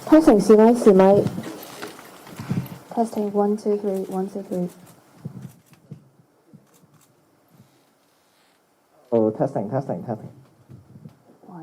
Testing 試咪 Testing 1 2 3 1 2 3。哦 testing。喂。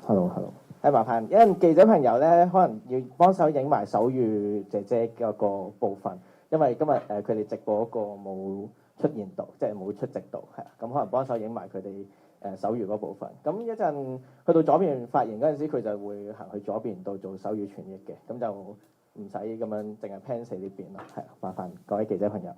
Hello。麻煩，因為記者朋友咧，可能要幫手影埋手語姐姐嗰個部分，因為今日佢哋直播嗰個冇出現到，即係冇出席到，係咁可能幫手影埋佢哋手語嗰部分。咁一陣去到左邊發言嗰陣時，佢就會行去左邊度做手語傳譯嘅，咁就唔使咁樣淨係 pan 死呢邊咯。係，麻煩各位記者朋友。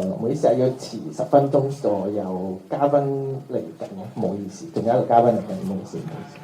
唔好意思啊，要遲10分鐘左右，嘉賓嚟緊，唔好意思，仲有一個嘉賓嚟緊，唔好意思，唔好意思。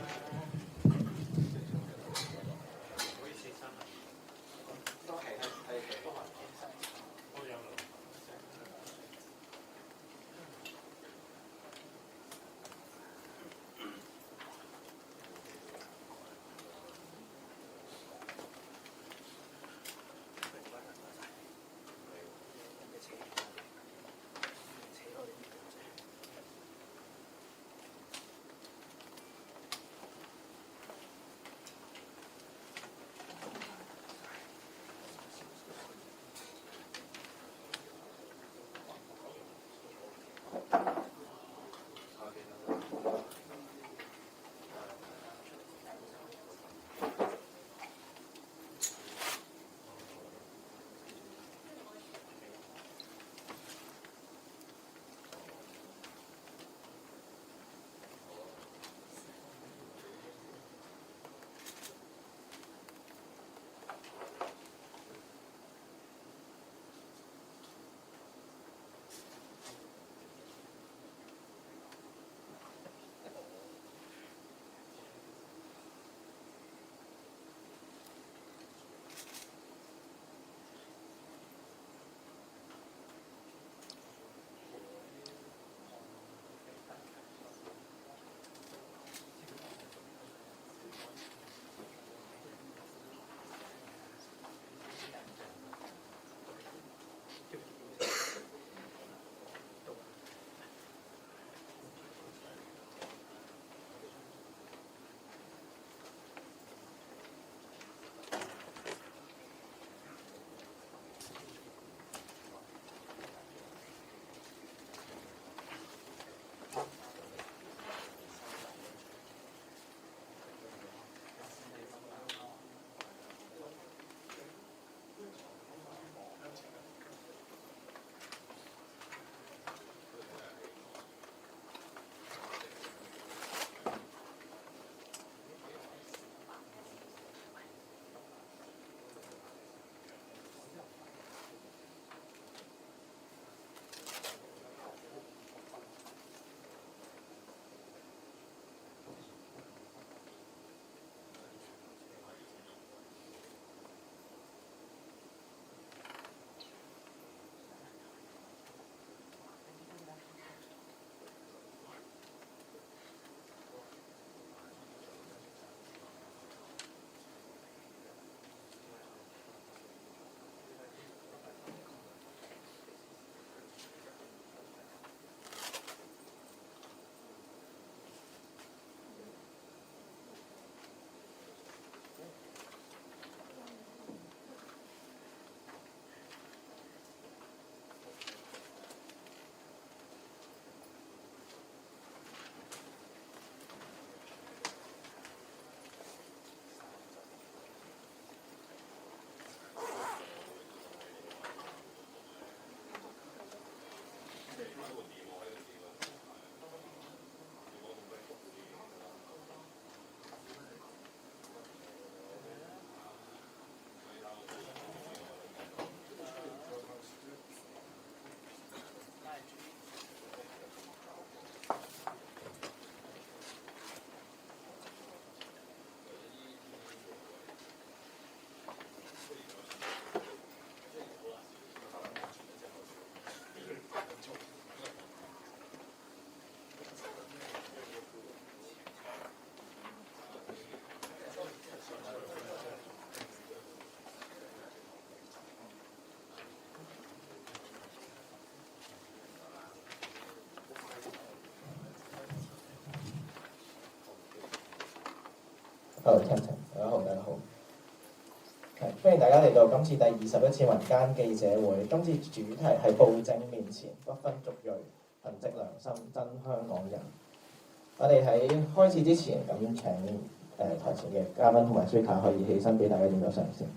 聽清，大家好，大家好。歡迎大家嚟到今次第21次民間記者會。今次主題係暴政面前不分族裔，憑藉良心真香港人。我哋喺開始之前，咁請台前嘅嘉賓同埋 speaker 可以起身俾大家影咗相先。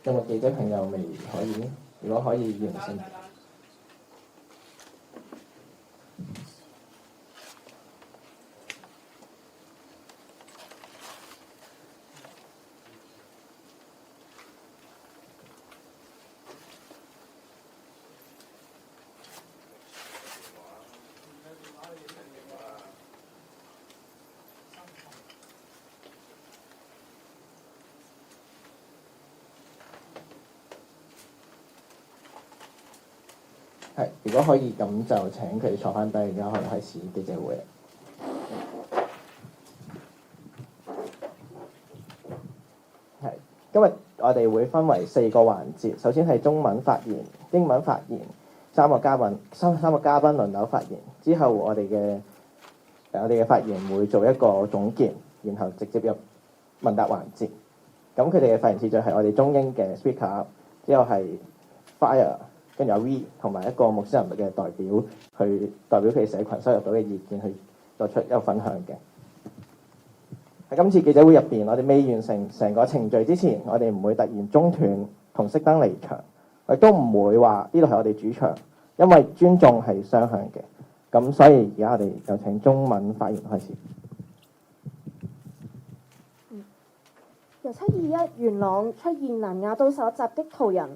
有冇記者朋友未可以？如果可以完成。係，如果可以咁就請佢哋坐翻低，而家可以開始記者會。係，今日我哋會分為4個環節，首先係中文發言、英文發言，三個嘉賓輪流發言，之後我哋嘅發言會做一個總結，然後直接入問答環節。咁佢哋嘅發言次序係我哋中英嘅 speaker， 之後係 fire。跟住有 V 同埋一個牧師人物嘅代表，去代表佢哋社群收入到嘅意見，去作出一個分享嘅。喺今次記者會入邊，我哋未完成個程序之前，我哋唔會突然中斷同熄燈離場，亦都唔會話呢度係我哋主場，因為尊重係雙向嘅。咁所以而家我哋就請中文發言開始。由7/21元朗出現南亞刀手襲擊途人，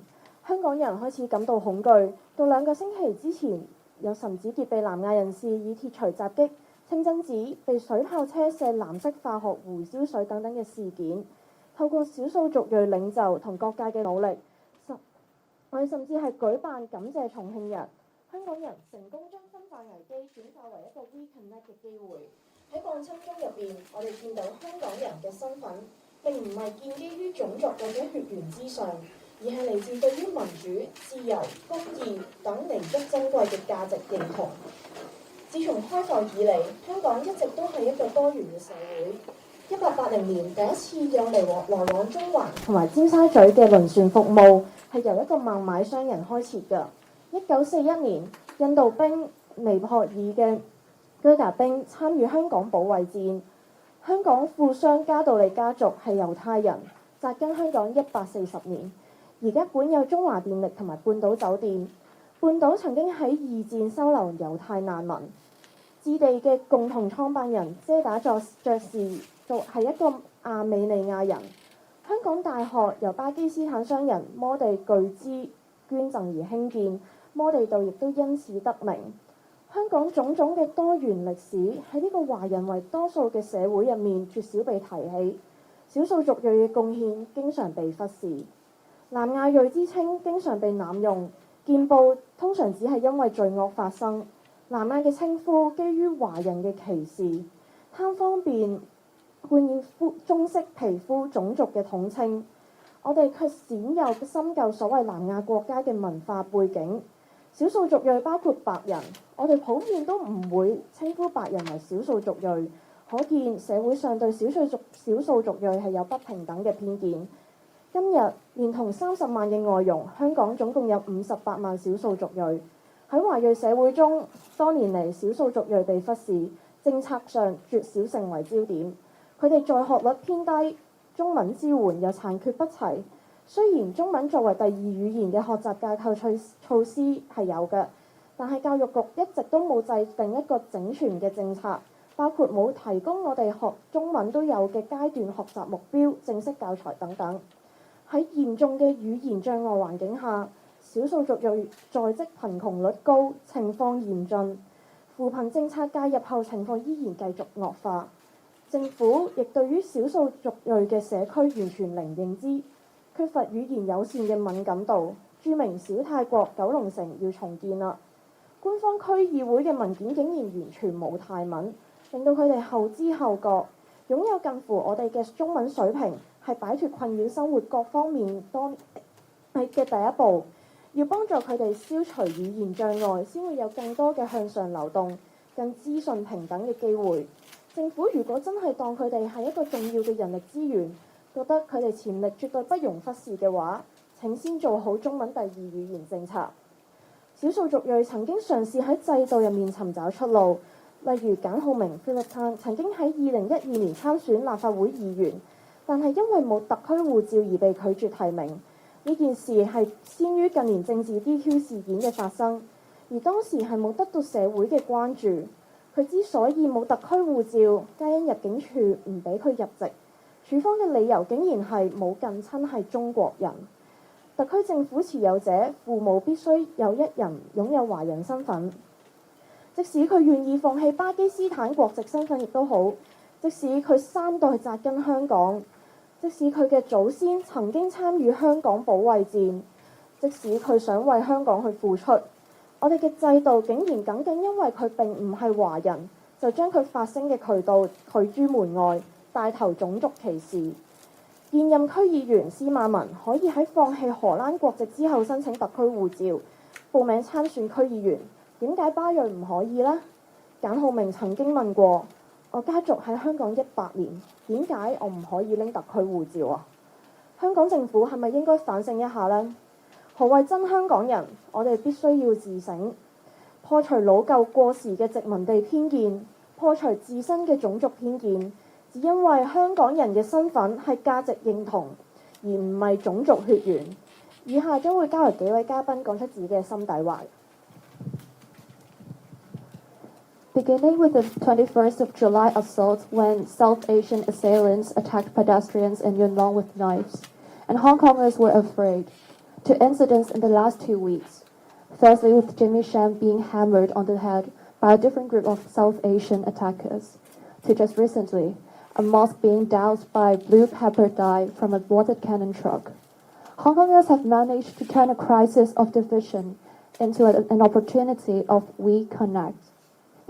香港人開始感到恐懼，到2個星期之前，有岑子傑被南亞人士以鐵錘襲擊，清真寺被水炮車射藍色化學胡椒水等等嘅事件，透過少數族裔領袖同各界嘅努力，我哋甚至係舉辦感謝重慶日，香港人成功將分化危機轉化為一個 reconnect 嘅機會。喺抗爭中入邊，我哋見到香港人嘅身份並唔係建基於種族或者血緣之上，而係嚟自對於民主、自由、公義等彌足珍貴嘅價值認同。自從開埠以嚟，香港一直都係一個多元嘅社會。1880年第一次有來往中環同埋尖沙咀嘅輪船服務係由一個孟買商人開設嘅。1941年，印度兵、尼泊爾嘅啹喀兵參與香港保衛戰。香港富商加道利家族係猶太人，紮根香港140年。而家管有中華電力同埋半島酒店。半島曾經喺2戰收留猶太難民。置地嘅共同創辦人遮打爵士係一個亞美尼亞人。香港大學由巴基斯坦商人摩地巨資捐贈而興建，摩地道亦都因此得名。香港種種嘅多元歷史喺呢個華人為多數嘅社會入面絕少被提起，少數族裔嘅貢獻經常被忽視。南亞裔之稱經常被濫用，見報通常只係因為罪惡發生。南亞嘅稱呼基於華人嘅歧視，貪方便冠以中式皮膚種族嘅統稱。我哋卻鮮有深究所謂南亞國家嘅文化背景。少數族裔包括白人，我哋普遍都唔會稱呼白人為少數族裔，可見社會上對少數族裔係有不平等嘅偏見。今日連同30萬嘅外傭，香港總共有58萬少數族裔。喺華裔社會中，多年嚟少數族裔被忽視，政策上絕少成為焦點。佢哋在學率偏低，中文支援又殘缺不齊。雖然中文作為第2語言嘅學習架構措施係有嘅，但係教育局一直都冇制定一個整全嘅政策，包括冇提供我哋學中文都有嘅階段學習目標、正式教材等等。喺嚴重嘅語言障礙環境下，少數族裔在職貧窮率高，情況嚴峻。扶貧政策介入後，情況依然繼續惡化。政府亦對於少數族裔嘅社區完全零認知，缺乏語言友善嘅敏感度。著名小泰國九龍城要重建啦，官方區議會嘅文件竟然完全冇泰文，令到佢哋後知後覺。擁有近乎我哋嘅中文水平，係擺脱困擾生活各方面嘅第一步。要幫助佢哋消除語言障礙，先會有更多嘅向上流動、更資訊平等嘅機會。政府如果真係當佢哋係一個重要嘅人力資源，覺得佢哋潛力絕對不容忽視嘅話，請先做好中文第二語言政策。少數族裔曾經嘗試喺制度入面尋找出路，例如簡浩明 Philip Tan 曾經喺2012年參選立法會議員，但係因為冇特區護照而被拒絕提名。呢件事係先於近年政治 DQ 事件嘅發生，而當時係冇得到社會嘅關注。佢之所以冇特區護照，皆因入境處唔俾佢入籍。處方嘅理由竟然係冇近親係中國人。特區政府持有者父母必須有一人擁有華人身份，即使佢願意放棄巴基斯坦國籍身份亦都好，即使佢3代紮根香港，即使佢嘅祖先曾經參與香港保衛戰，即使佢想為香港去付出，我哋嘅制度竟然僅僅因為佢並唔係華人，就將佢發聲嘅渠道拒諸門外，帶頭種族歧視。現任區議員司馬文可以喺放棄荷蘭國籍之後申請特區護照，報名參選區議員，點解巴裔唔可以呢？簡浩明曾經問過：我家族喺香港100年，點解我唔可以拎特區護照啊？香港政府係咪應該反省一下呢？何謂真香港人？我哋必須要自省，破除老舊過時嘅殖民地偏見，破除自身嘅種族偏見，只因為香港人嘅身份係價值認同，而唔係種族血緣。以下將會交由幾位嘉賓講出自己嘅心底話。Beginning with the 21st of July assault when South Asian assailants attacked pedestrians in Yuen Long with knives, and Hong Kongers were afraid, to incidents in the last 2 weeks, firstly with Jimmy Sham being hammered on the head by a different group of South Asian attackers, to just recently, a mosque being doused by blue pepper dye from a water cannon truck. Hong Kongers have managed to turn a crisis of division into an opportunity of We Connect,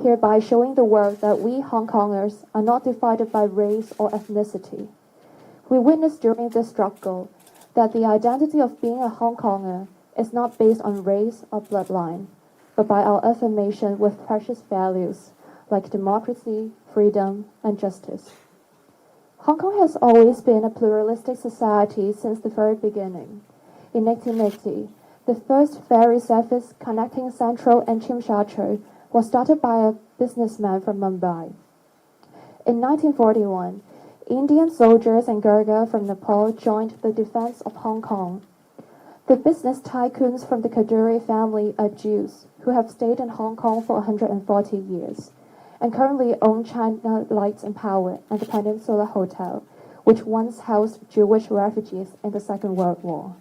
hereby showing the world that we Hong Kongers are not divided by race or ethnicity. We witnessed during this struggle that the identity of being a Hong Konger is not based on race or bloodline, but by our affirmation with precious values like democracy, freedom, and justice. Hong Kong has always been a pluralistic society since the very beginning. In 1980, the first ferry service connecting Central and Tsim Sha Tsui was started by a businessman from Mumbai. In 1941, Indian soldiers and Gurkha from Nepal joined the defense of Hong Kong. The business tycoons from the Kaduri family are Jews who have stayed in Hong Kong for 140 years and currently own China Light and Power and the Peninsula Hotel, which once housed Jewish refugees in the Second World War.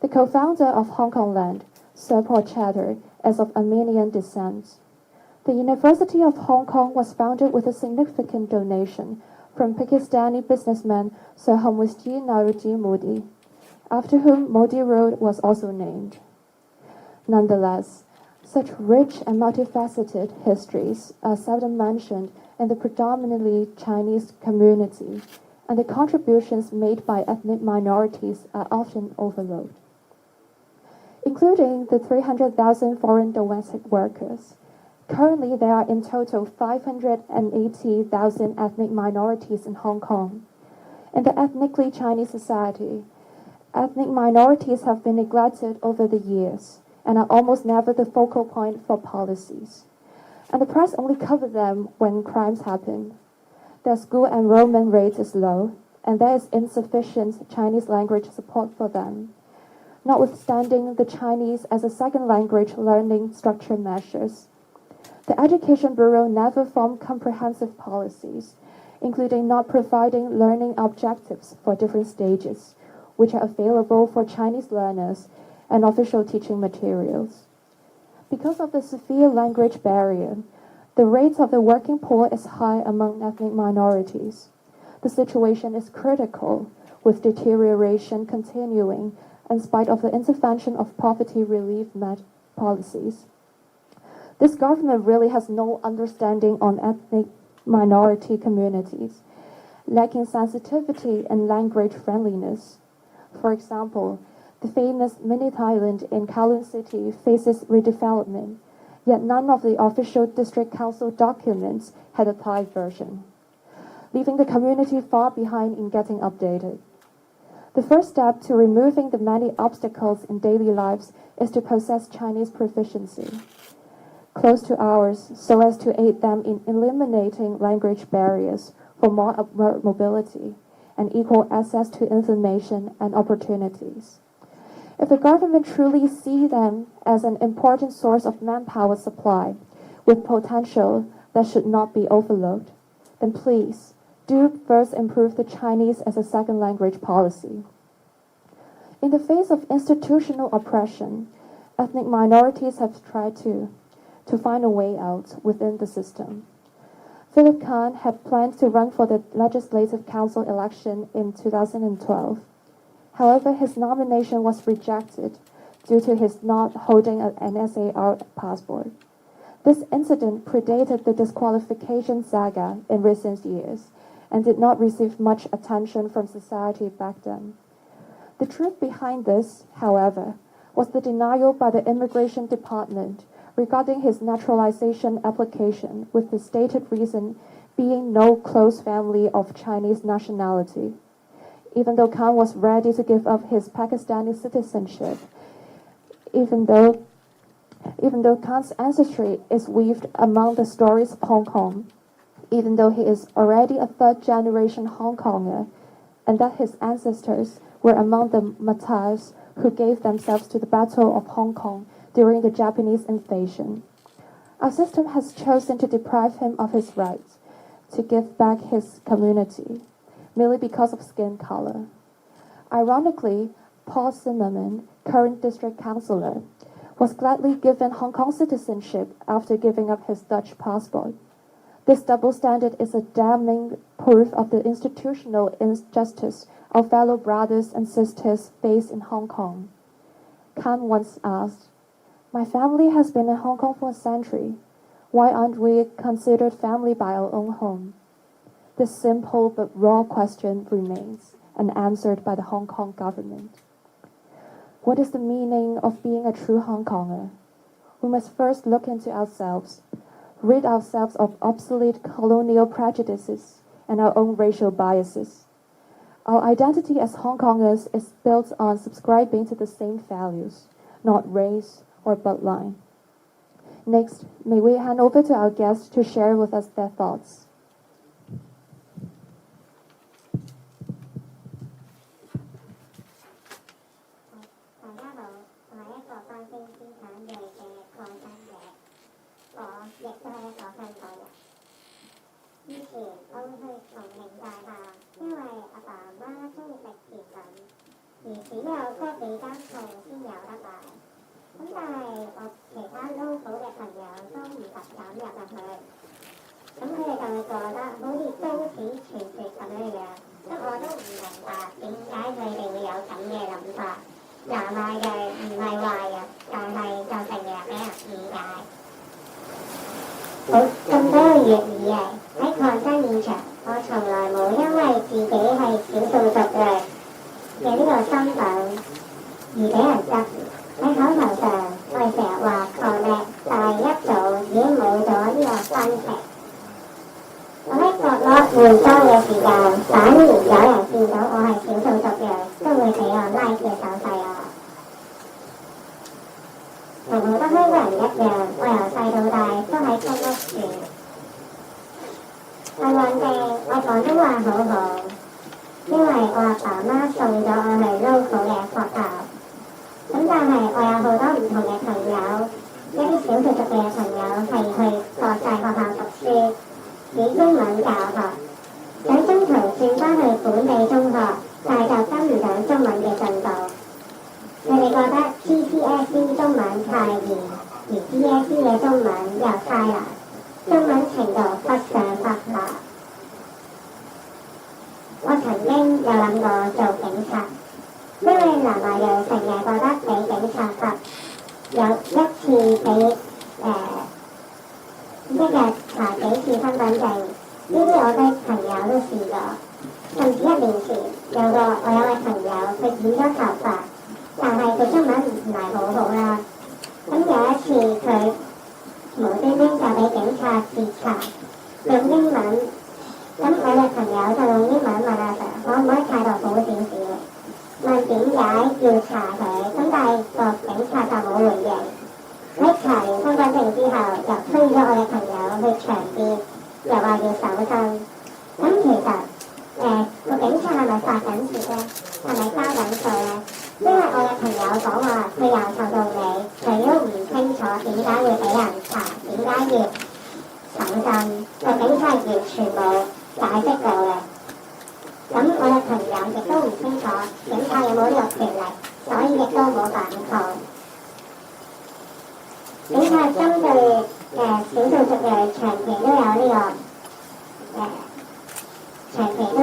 The co-founder of Hong Kong Land, Sir Paul Chater, is of Armenian descent. The University of Hong Kong was founded with a significant donation from Pakistani businessman Sir Hamwisji Nauroji Modi, after whom Modi Road was also named. Nonetheless, such rich and multifaceted histories are seldom mentioned in the predominantly Chinese community, and the contributions made by ethnic minorities are often overlooked. Including the 300,000 foreign domestic workers, currently there are in total 580,000 ethnic minorities in Hong Kong. In the ethnically Chinese society, ethnic minorities have been neglected over the years and are almost never the focal point for policies. And the press only cover them when crimes happen. Their school enrollment rate is low, and there is insufficient Chinese language support for them. Notwithstanding the Chinese as a second language learning structure measures, the Education Bureau never formed comprehensive policies, including not providing learning objectives for different stages, which are available for Chinese learners and official teaching materials. Because of the severe language barrier, the rate of the working poor is high among ethnic minorities. The situation is critical, with deterioration continuing in spite of the intervention of poverty relief policies. This government really has no understanding on ethnic minority communities, lacking sensitivity and language friendliness. For example, the famous mini Thailand in Kowloon City faces redevelopment, Yet none of the official district council documents had a Thai version, leaving the community far behind in getting updated. The first step to removing the many obstacles in daily lives is to possess Chinese proficiency, close to ours, so as to aid them in eliminating language barriers for more upward mobility and equal access to information and opportunities. If the government truly sees them as an important source of manpower supply with potential that should not be overlooked, then please do first improve the Chinese as a second language policy. In the face of institutional oppression, ethnic minorities have tried to find a way out within the system. Philip Khan had planned to run for the Legislative Council election in 2012. However, his nomination was rejected due to his not holding an SAR passport. This incident predated the disqualification saga in recent years and did not receive much attention from society back then. The truth behind this, however, was the denial by the Immigration Department regarding his naturalization application, with the stated reason being no close family of Chinese nationality. Even though Khan was ready to give up his Pakistani citizenship, even though Khan's ancestry is weaved among the stories of Hong Kong, even though he is already a third-generation Hong Konger, and that his ancestors were among the martyrs who gave themselves to the Battle of Hong Kong during the Japanese invasion. Our system has chosen to deprive him of his rights to give back his community, merely because of skin color. Ironically, Paul Zimmerman, current district councillor, was gladly given Hong Kong citizenship after giving up his Dutch passport. This double standard is a damning proof of the institutional injustice our fellow brothers and sisters face in Hong Kong. Khan once asked, "My family has been in Hong Kong for a century. Why aren't we considered family by our own home?" This simple but raw question remains unanswered by the Hong Kong government. What is the meaning of being a true Hong Konger? We must first look into ourselves, rid ourselves of obsolete colonial prejudices and our own racial biases. Our identity as Hong Kongers is built on subscribing to the same values, not race or bloodline. Next, may we hand over to our guests to share with us their thoughts. 以前我會去崇明大廈，因為阿爸阿媽中意食甜品，而只有嗰幾間鋪先有得賣。咁但係我其他 local 嘅朋友都唔敢入去，咁佢哋就會覺得好似都市傳說咁樣，咁我都唔明白點解佢哋會有咁嘅諗法。南亞裔唔係壞人，但係就成日俾人誤解。好咁多個月以嚟喺抗爭現場，我從來冇因為自己係少數族裔嘅呢個身份而俾人質疑。喺口頭上，我哋成日話抗力，但係一早已經冇咗呢個分歧。我喺角落換裝嘅時間，反而有人見到我係少數族裔，都會俾我 like 嘅手勢我。同好多香港人一樣，我由細到大都喺公屋住。幸運地，我廣東話好好，因為我阿爸媽送咗我去 local 嘅學校。咁但係我有好多唔同嘅朋友，一啲少數族嘅朋友係去國際學校讀書，以英文教學，想中途轉翻去本地中學，但係就跟唔上中文嘅進度。佢哋覺得 GCSE 中文太易，而 DSE 嘅中文又太難，中文程度不上不下。我曾經有諗過做警察，因為南亞裔成日覺得俾警察罰，有一次俾一日查幾次身份證，呢啲我嘅朋友都試過。甚至1年前我有位朋友佢剪咗頭髮。但係佢中文唔係好好啦，咁有一次佢就俾警察截查，用英文。咁我嘅朋友就用英文問阿 Sir 可唔可以態度好少少，問點解要查佢，咁但係個警察就冇回應。喺查完身份證之後，又推咗我嘅朋友去場邊，又話要搜身。咁其實個警察係咪發緊泄咧？係咪交緊數咧？因為我嘅朋友講話，佢由頭到尾，佢都唔清楚點解會俾人查，點解要搜身，個警察完全冇解釋過嘅。咁我嘅朋友亦都唔清楚警察有冇呢個權力，所以亦都冇反抗。警察針對少數族裔長期都有呢長期都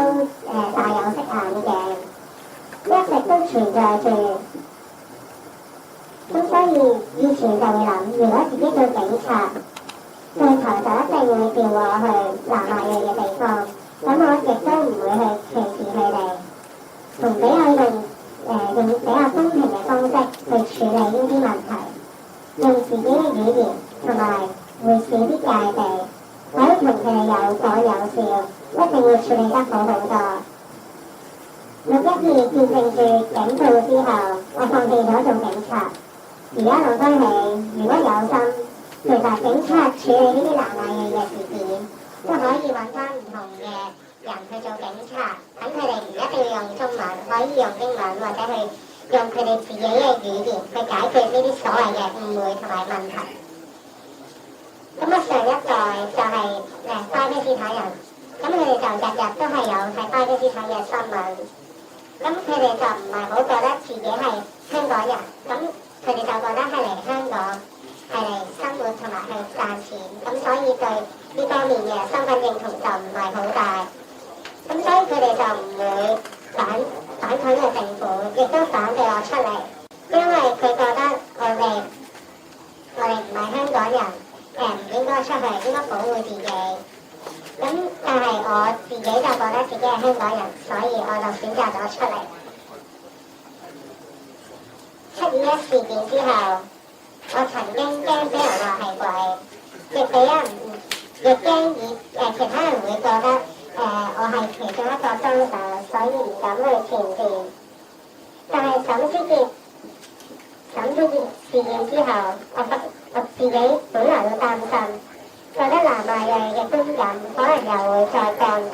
戴有色眼鏡，一直都存在住。咁所以以前就會諗，如果自己做警察，對頭就一定會調我去南亞裔嘅地方，咁我亦都唔會去歧視佢哋，同比較用比較公平嘅方式去處理呢啲問題，用自己嘅語言同埋會少啲戒備，可以同佢哋有講有笑，一定會處理得好好多。612見證住警暴之後，我放棄咗做警察。而家諗翻起，如果有心，其實警察處理呢啲南亞裔嘅事件，都可以揾翻唔同嘅人去做警察，等佢哋唔一定要用中文，可以用英文或者去用佢哋自己嘅語言去解決呢啲所謂嘅誤會同埋問題。咁我上一代就係巴基斯坦人，咁佢哋就日日都係有睇巴基斯坦嘅新聞，咁佢哋就唔係好覺得自己係香港人，咁佢哋就覺得係嚟香港係嚟生活同埋去賺錢，咁所以對呢方面嘅身份認同就唔係好大，咁所以佢哋就唔會反抗嘅政府，亦都反對我出嚟，因為佢覺得我哋唔係香港人，唔應該出去，應該保護自己。咁但係我自己就覺得自己係香港人，所以我就選擇咗出嚟。721事件之後，我曾經驚俾人話係鬼，亦俾人亦驚其他人會覺得我係其中一個兇手，所以唔敢去前線。但係審知件事件之後，我自己本來都擔心，覺得南亞裔嘅觀感可能又會再降低，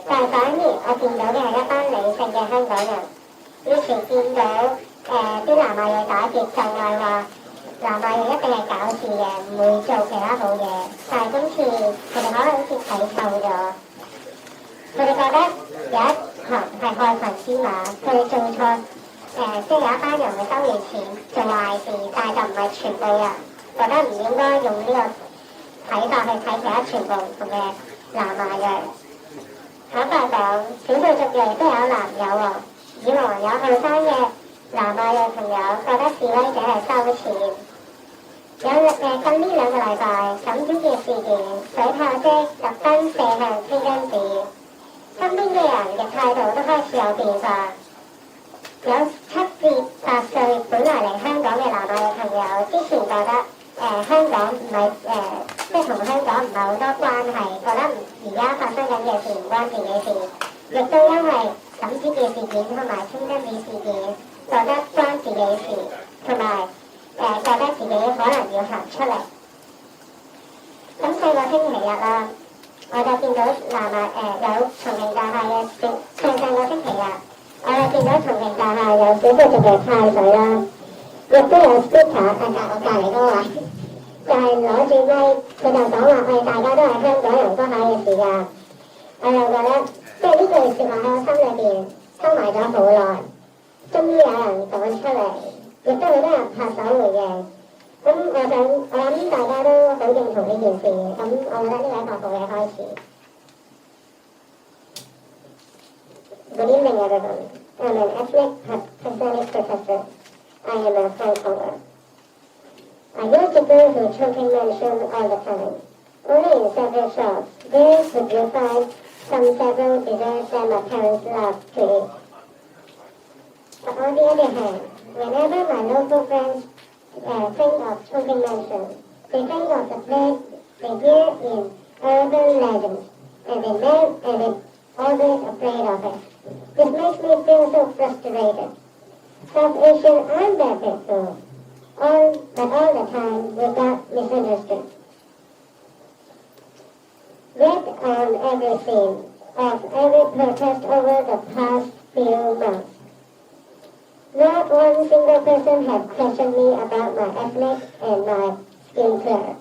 但係反而我見到嘅係一班理性嘅香港人。以前見到啲南亞裔打劫就嗌話南亞裔一定係搞事嘅，唔會做其他好嘢。但係今次佢哋可能好似睇透咗，佢哋覺得有一行係害群之馬，佢哋做錯即係有一班人會收完錢做壞事，但係就唔係全部人，覺得唔應該用呢個睇法去睇其他全部唔同嘅南亞裔。坦白講，少數族裔都有男友喎，以往有後生嘅南亞裔朋友覺得示威者係收錢。近呢2個禮拜審知件事件，水炮車特登射向清真寺，身邊嘅人嘅態度都開始有變化。有7至8歲本來嚟香港嘅南亞裔朋友，之前覺得香港唔係即係同香港唔係好多關係，覺得而家發生緊嘅事唔關自己事，亦都因為審知件事件同埋清真寺事件，覺得關自己事，同埋覺得自己可能要行出嚟。咁4個星期日啦，我就見到有重慶大廈嘅上個星期日，我就見到重慶大廈有少數族裔派水啦，亦都有 speaker 我隔離嗰位，就係攞住咪，佢就講話我哋大家都係香港人，關下嘅事㗎。我就覺得即係呢句説話喺我心裏邊收埋咗好耐，終於有人講出嚟。亦都好多人拍手回應，咁我諗大家都好認同呢件事，咁我覺得呢個係一個好嘅開始。Good evening, everyone. I'm an ethnic Hispanic professor. I am a Hong Konger. I used to go to Chongqing Mansion all the time. Only in several shops, there would you find several desserts that my parents loved to eat. But on the other hand, whenever my local friends think of Chongqing Mansion, They think of the place they hear in urban legends, and they're always afraid of it. This makes me feel so frustrated. South Asian and their people, but all the time we got misunderstood. Read on every scene of every protest over the past few months. Not one single person had questioned me about my ethnic and my skin color.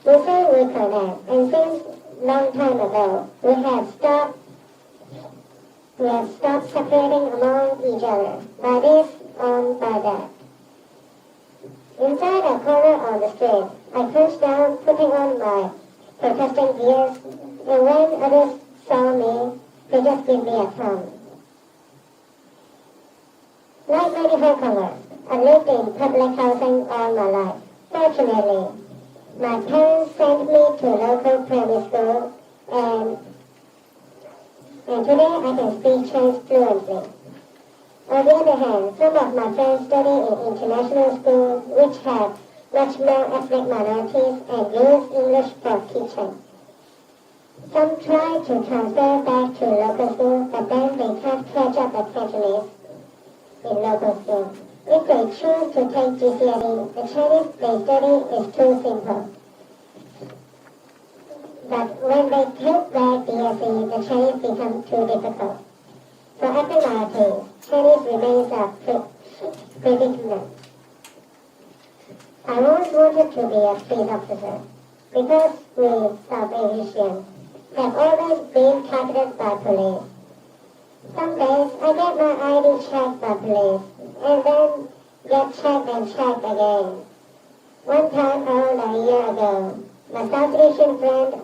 We say we connect, and since long time ago, we have stopped separating among each other by this and by that. Inside a corner on the street, I crouched down, putting on my protesting gear, and when others saw me, they just gave me a thumb. Like many Hong Kongers, I lived in public housing all my life. Fortunately, my parents sent me to local primary school, and today I can speak Chinese fluently. On the other hand, some of my friends study in international schools which have much more ethnic minorities and use English for teaching. Some try to transfer back to local school, but then they can't catch up the Cantonese in local school. If they choose to take GCSE, the Chinese they study is too simple. But when they take back DSE, the Chinese become too difficult. For ethnic minorities, Chinese remains a predicament. I once wanted to be a police officer because we South Asians have always been targeted by police. Some days I get my ID checked by police and then get checked and checked again. One time around a year ago, my South Asian friend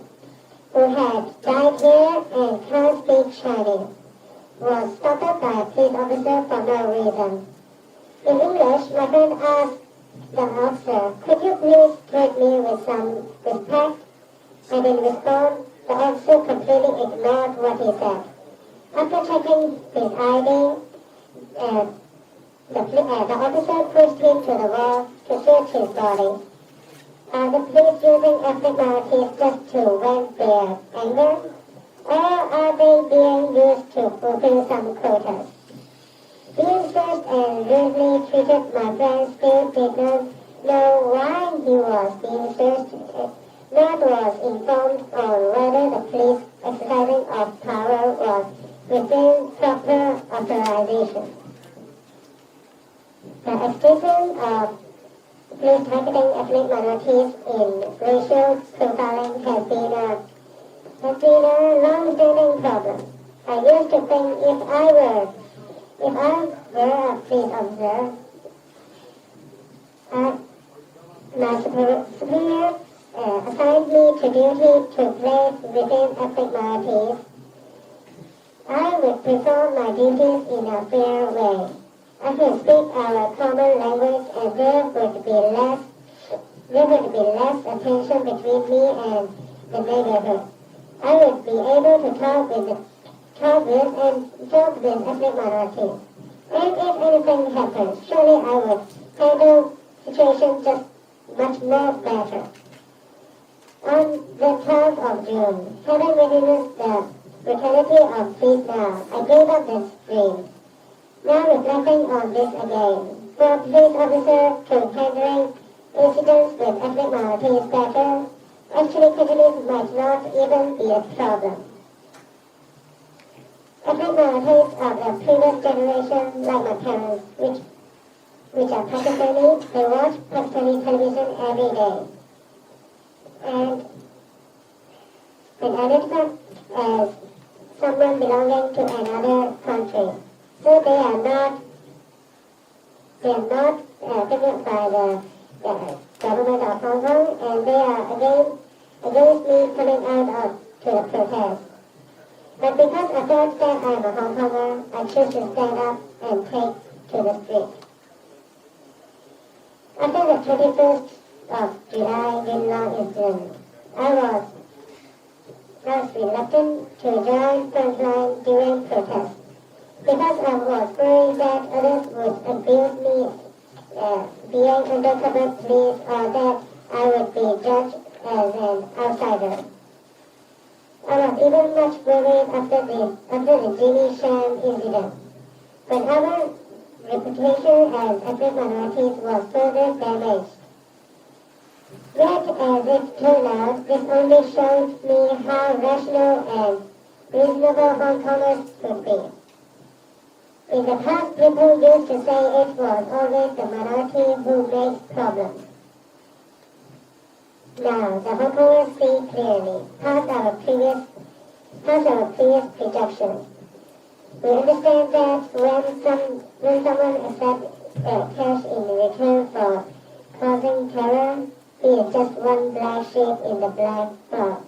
who had died here and can't speak Chinese was stopped by a police officer for no reason. In English, my friend asked the officer, "Could you please treat me with some respect?" And in response, the officer completely ignored what he said. After checking his ID, the officer pushed him to the wall to search his body. Are the police using ethnic minorities just to vent their anger? Or are they being used to fulfill some quotas? Being searched and rudely treated, my friend still did not know why he was being searched, nor was informed on whether the police exercising of power was within proper authorization. The extension of police targeting ethnic minorities in racial profiling has been a long-standing problem. I used to think if I were a police officer, my superior assigned me to duty to place within ethnic minorities, I would perform my duties in a fair way. I could speak our common language and there would be less attention between me and the neighborhood. I would be able to talk with ethnic minorities. And if anything happens, surely I would handle situations just much more better. On the 12th of June, having witnessed the brutality of police now, I gave up this dream. Now reflecting on this again, for a police officer to handling incidents with ethnic minorities better, actually Cantonese might not even be a problem. Ethnic minorities of the previous generation, like my parents, which are Pakistani, they watch Pakistani television every day. And identify as someone belonging to another country. So they are not taken by the government of Hong Kong, and they are against me coming out to the protest. But because I thought that I am a Hong Konger, I choose to stand up and take to the street. After the 21st of July Yunlong incident, I was reluctant to join frontline during protests because I was worried that others would abuse me being undercover police or that I would be judged as an outsider. I was even much worried after the Jimmy Sham incident. But our reputation as ethnic minorities was further damaged. Yet, as it turned out, this only showed me how rational and reasonable Hong Kongers could be. In the past, people used to say it was always the minority who makes problems. Now, the Hong Kongers see clearly, past our previous projections. We understand that when someone accepts cash in return for causing terror, he is just one black sheep in the black flock.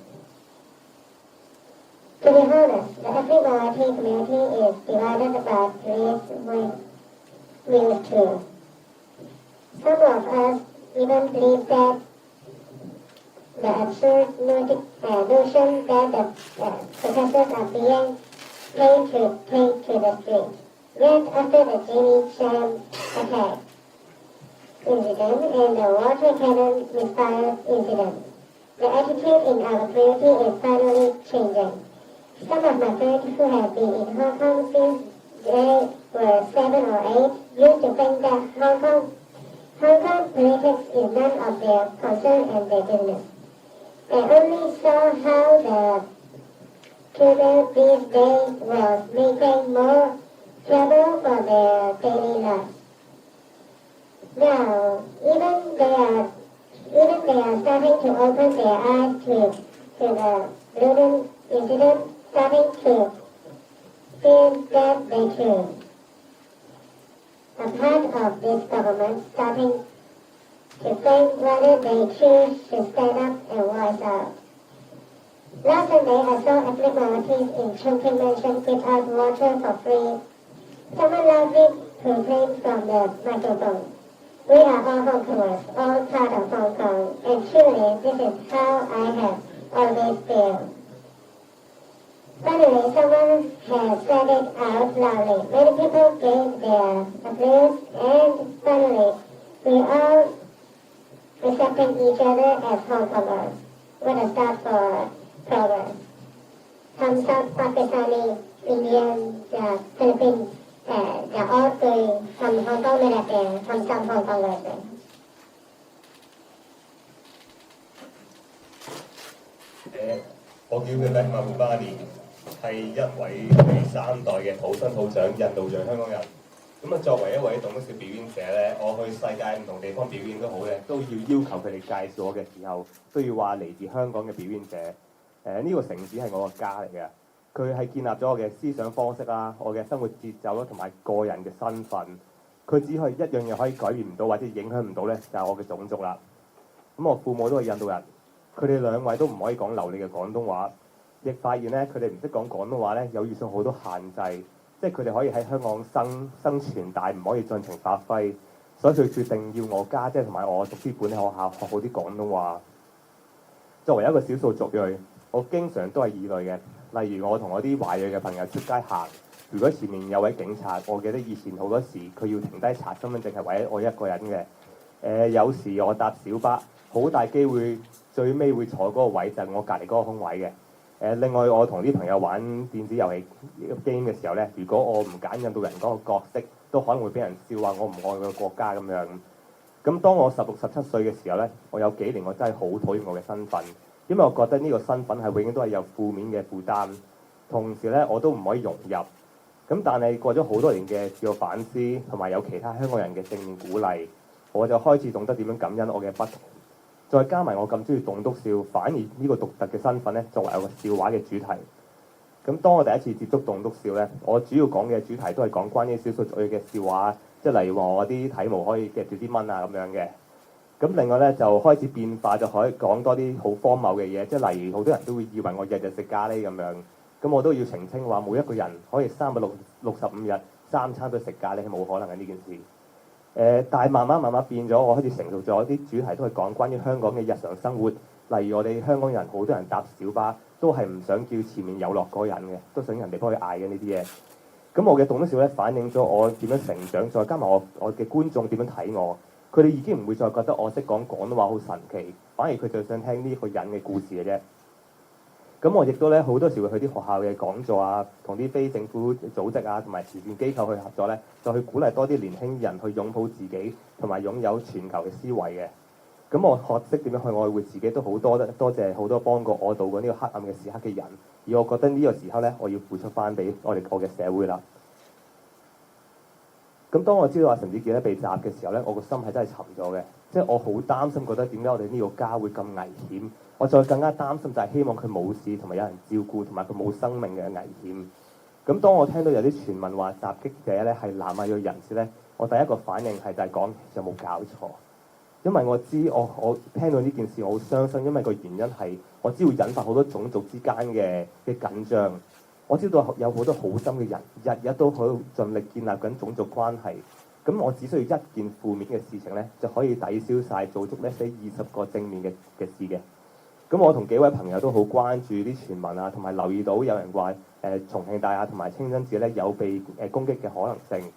To be honest, the ethnic minority community is divided about race views too. Some of us even believe that the absurd notion that the protesters are being paid to take to the street. Yet after the Jimmy Sham attack incident and the water cannon misfire incident, the attitude in our community is finally changing. Some of my friends who have been in Hong Kong since they were 7 or 8 used to think that Hong Kong politics is none of their concern and their business. They only saw how the children these days was making more trouble for their daily lives. Now, even they are starting to open their eyes to the London incident, starting to feel that they too are part of this government, starting to think whether they choose to stand up and voice out. Last Sunday, I saw ethnic minorities in Chongqing Mansion give out water for free. Someone loudly proclaimed from the microphone, "We are all Hong Kongers, all part of Hong Kong, and truly this is how I have always felt." Finally, someone has said it out loudly. Many people gave their applause, and finally, we all accepting each other as Hong Kongers. What a start for progress. Some South Pakistani, Indian, Philippines, 就我對從香港嚟嘅，從香港嚟嘅。我叫嘅 Mehman Bani，係一位第3代嘅土生土長印度裔香港人。咁作為一位棟篤笑表演者咧，我去世界唔同地方表演都好咧，都要求佢哋介紹我嘅時候，都要話嚟自香港嘅表演者。呢個城市係我個家嚟嘅，佢係建立咗我嘅思想方式啦，我嘅生活節奏啦，同埋個人嘅身份。佢只係一樣嘢可以改變唔到或者影響唔到咧，就係我嘅種族啦。咁我父母都係印度人，佢哋2位都唔可以講流利嘅廣東話，亦發現咧佢哋唔識講廣東話咧，有遇上好多限制。即係佢哋可以喺香港生存，但係唔可以盡情發揮，所以佢決定要我家姐同埋我讀啲本地學校學好啲廣東話。作為一個少數族裔，我經常都係異類嘅。例如我同我啲華裔嘅朋友出街行，如果前面有位警察，我記得以前好多時佢要停低查身份證係為咗我一個人嘅。有時我搭小巴，好大機會最尾會坐嗰個位就係我隔離嗰個空位嘅。另外我同啲朋友玩電子遊戲 game 嘅時候咧，如果我唔揀印度人嗰個角色，都可能會俾人笑話我唔愛個國家咁樣。咁當我16、17歲嘅時候咧，我有幾年我真係好討厭我嘅身份，因為我覺得呢個身份係永遠都係有負面嘅負擔，同時咧我都唔可以融入。咁但係過咗好多年嘅自我反思，同埋有其他香港人嘅正面鼓勵，我就開始懂得點樣感恩我嘅不同。再加埋我咁中意棟篤笑，反而呢個獨特嘅身份咧，作為有個笑話嘅主題。咁當我第一次接觸棟篤笑咧，我主要講嘅主題都係講關於少數族裔嘅笑話，即係例如話我啲體毛可以夾住啲蚊啊咁樣嘅。咁另外咧就開始變化，就可以講多啲好荒謬嘅嘢，即係例如好多人都會以為我日日食咖喱咁樣。咁我都要澄清話，每一個人可以365日3餐都食咖喱係冇可能嘅呢件事。但係慢慢變咗，我開始成熟咗，啲主題都係講關於香港嘅日常生活。例如我哋香港人好多人搭小巴都係唔想叫前面有落嗰個人嘅，都想人哋幫佢嗌嘅呢啲嘢。咁我嘅棟篤笑咧反映咗我點樣成長，再加埋我嘅觀眾點樣睇我。佢哋已經唔會再覺得我識講廣東話好神奇，反而佢就想聽呢個人嘅故事嘅啫。咁我亦都咧好多時會去啲學校嘅講座啊，同啲非政府組織啊同埋慈善機構去合作咧，就去鼓勵多啲年輕人去擁抱自己，同埋擁有全球嘅思維嘅。咁我學識點樣去愛護自己都好多謝好多幫過我度過呢個黑暗嘅時刻嘅人，而我覺得呢個時候咧，我要付出翻俾我嘅社會啦。咁當我知道阿陳子傑咧被襲嘅時候咧，我個心係真係沉咗嘅，即係我好擔心，覺得點解我哋呢個家會咁危險？我再更加擔心就係希望佢冇事，同埋有人照顧，同埋佢冇生命嘅危險。咁當我聽到有啲傳聞話襲擊者咧係南亞裔人士咧，我第一個反應係就係講有冇搞錯？因為我知我聽到呢件事，我好傷心，因為個原因係我知會引發好多種族之間嘅緊張。我知道有好多好心嘅人，日日都好盡力建立緊種族關係。咁我只需要一件負面嘅事情咧，就可以抵消晒做足呢20個正面嘅事嘅。咁我同幾位朋友都好關注啲傳聞啊，同埋留意到有人話重慶大廈同埋清真寺咧有被攻擊嘅可能性。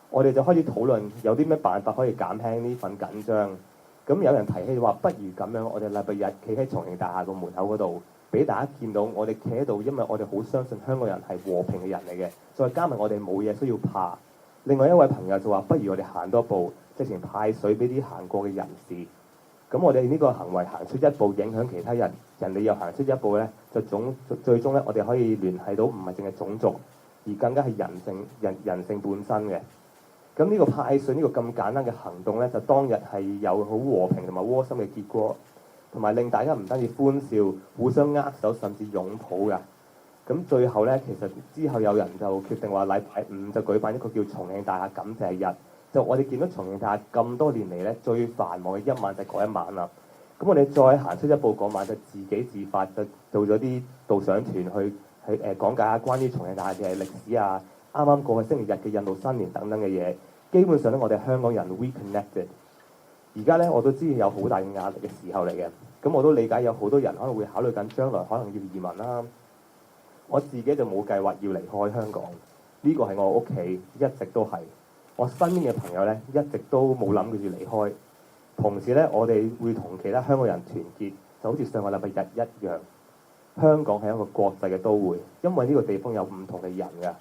我哋就開始討論有啲咩辦法可以減輕呢份緊張。咁有人提起話，不如咁樣，我哋禮拜日企喺重慶大廈個門口嗰度，俾大家見到我哋企喺度，因為我哋好相信香港人係和平嘅人嚟嘅。再加埋我哋冇嘢需要怕。另外一位朋友就話，不如我哋行多步，直情派水俾啲行過嘅人士。咁我哋呢個行為行出一步，影響其他人，人哋又行出一步咧，就最終咧，我哋可以聯繫到唔係淨係種族，而更加係人性本身嘅。咁呢個派水呢個咁簡單嘅行動咧，就當日係有好和平同埋窩心嘅結果，同埋令大家唔單止歡笑，互相握手，甚至擁抱㗎。咁最後咧，其實之後有人就決定話禮拜五就舉辦一個叫重慶大廈感謝日。就我哋見到重慶大廈咁多年嚟咧，最繁忙嘅一晚就係嗰一晚啦。咁我哋再行出一步，嗰晚就自己自發就做咗啲導賞團去講解下關於重慶大廈嘅歷史啊，啱啱過去星期日嘅印度新年等等嘅嘢。基本上咧，我哋香港人 reconnected。而家咧，我都知有好大嘅壓力嘅時候嚟嘅。咁我都理解有好多人可能會考慮緊將來可能要移民啦。我自己就冇計劃要離開香港，呢個係我屋企，一直都係。我身邊嘅朋友咧，一直都冇諗住離開。同時咧，我哋會同其他香港人團結，就好似上個禮拜日一樣。香港係一個國際嘅都會，因為呢個地方有唔同嘅人㗎。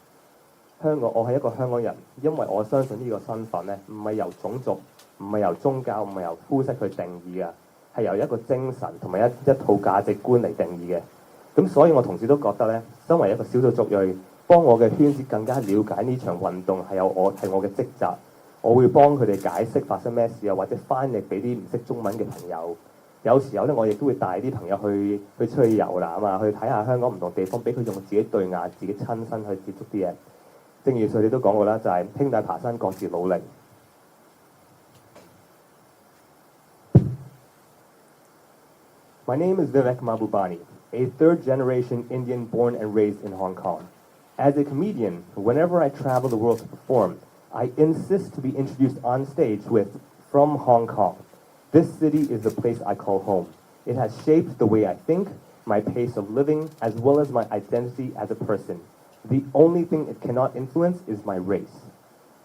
香港，我係一個香港人，因為我相信呢個身份咧，唔係由種族，唔係由宗教，唔係由膚色去定義㗎，係由一個精神同埋一套價值觀嚟定義嘅。咁所以我同時都覺得咧，身為一個少數族裔，幫我嘅圈子更加了解呢場運動係我嘅職責。我會幫佢哋解釋發生咩事啊，或者翻譯俾啲唔識中文嘅朋友。有時候咧，我亦都會帶啲朋友去出去遊覽啊，去睇下香港唔同地方，俾佢用自己對眼、自己親身去接觸啲嘢。正如佢哋都講過啦，就係兄弟爬山各自努力。My name is Vivek Mahbubani, a third-generation Indian born and raised in Hong Kong. As a comedian, whenever I travel the world to perform, I insist to be introduced on stage with "From Hong Kong." This city is the place I call home. It has shaped the way I think, my pace of living, as well as my identity as a person. The only thing it cannot influence is my race.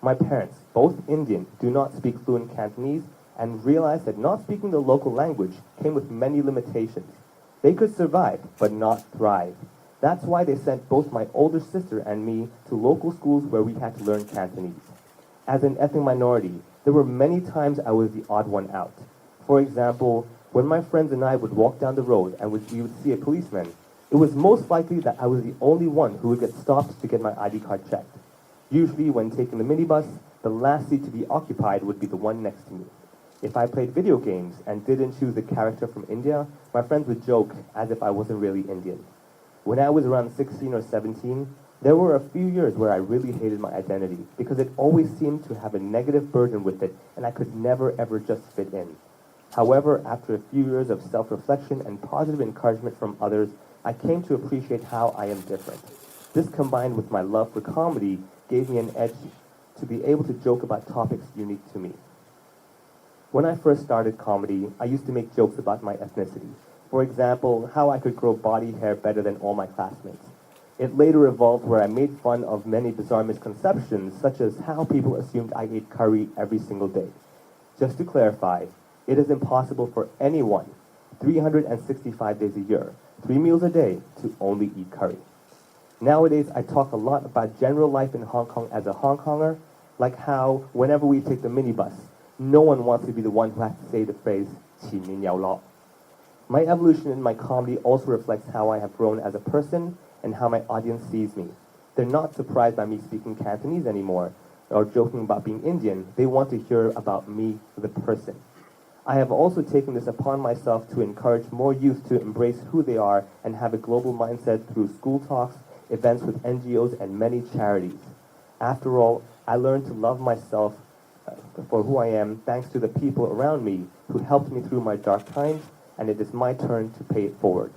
My parents, both Indian, do not speak fluent Cantonese and realized that not speaking the local language came with many limitations. They could survive, but not thrive. That's why they sent both my older sister and me to local schools where we had to learn Cantonese. As an ethnic minority, there were many times I was the odd one out. For example, when my friends and I would walk down the road and we would see a policeman, it was most likely that I was the only one who would get stopped to get my ID card checked. Usually when taking the minibus, the last seat to be occupied would be the one next to me. If I played video games and didn't choose a character from India, my friends would joke as if I wasn't really Indian. When I was around 16 or 17, there were a few years where I really hated my identity because it always seemed to have a negative burden with it and I could never ever just fit in. However, after a few years of self-reflection and positive encouragement from others, I came to appreciate how I am different. This combined with my love for comedy gave me an edge to be able to joke about topics unique to me. When I first started comedy, I used to make jokes about my ethnicity. For example, how I could grow body hair better than all my classmates. It later evolved where I made fun of many bizarre misconceptions, such as how people assumed I ate curry every single day. Just to clarify, it is impossible for anyone 365 days a year, 3 meals a day, to only eat curry. Nowadays, I talk a lot about general life in Hong Kong as a Hong Konger, like how whenever we take the minibus, no one wants to be the one who has to say the phrase, 前面有落. My evolution in my comedy also reflects how I have grown as a person and how my audience sees me. They're not surprised by me speaking Cantonese anymore or joking about being Indian. They want to hear about me, the person. I have also taken this upon myself to encourage more youth to embrace who they are and have a global mindset through school talks, events with NGOs, and many charities. After all, I learned to love myself for who I am thanks to the people around me who helped me through my dark times, and it is my turn to pay it forward.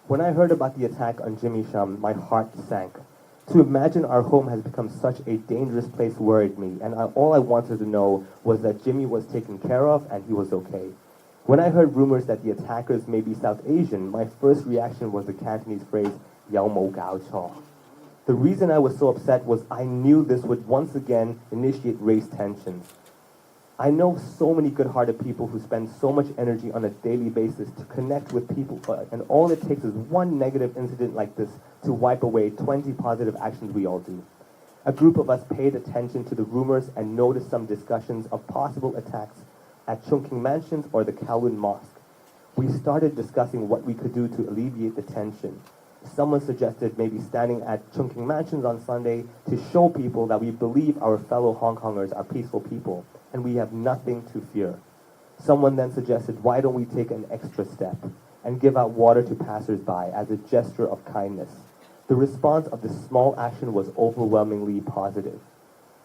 When I heard about the attack on Jimmy Shum, my heart sank. To imagine our home has become such a dangerous place worried me, and all I wanted to know was that Jimmy was taken care of and he was okay. When I heard rumors that the attackers may be South Asian, my first reaction was the Cantonese phrase, 有冇搞錯? The reason I was so upset was I knew this would once again initiate race tensions. I know so many good-hearted people who spend so much energy on a daily basis to connect with people, and all it takes is one negative incident like this to wipe away 20 positive actions we all do. A group of us paid attention to the rumors and noticed some discussions of possible attacks at Chungking Mansions or the Kowloon Mosque. We started discussing what we could do to alleviate the tension. Someone suggested maybe standing at Chungking Mansions on Sunday to show people that we believe our fellow Hong Kongers are peaceful people and we have nothing to fear. Someone then suggested, why don't we take an extra step and give out water to passers-by as a gesture of kindness? The response of this small action was overwhelmingly positive.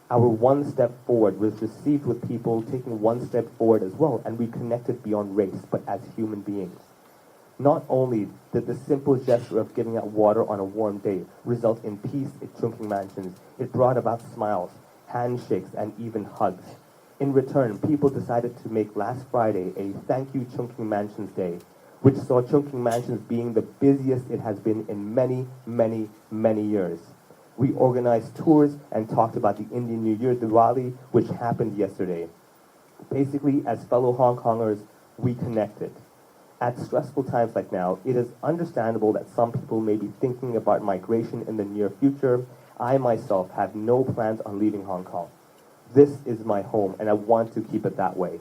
Our one step forward was received with people taking one step forward as well, and we connected beyond race, but as human beings. Not only did the simple gesture of giving out water on a warm day result in peace at Chungking Mansions, it brought about smiles, handshakes, and even hugs. In return, people decided to make last Friday a Thank You Chungking Mansions Day, which saw Chungking Mansions being the busiest it has been in many, many, many years. We organized tours and talked about the Indian New Year Diwali, which happened yesterday. Basically, as fellow Hong Kongers, we connected. At stressful times like now, it is understandable that some people may be thinking about migration in the near future. I myself have no plans on leaving Hong Kong. This is my home, and I want to keep it that way.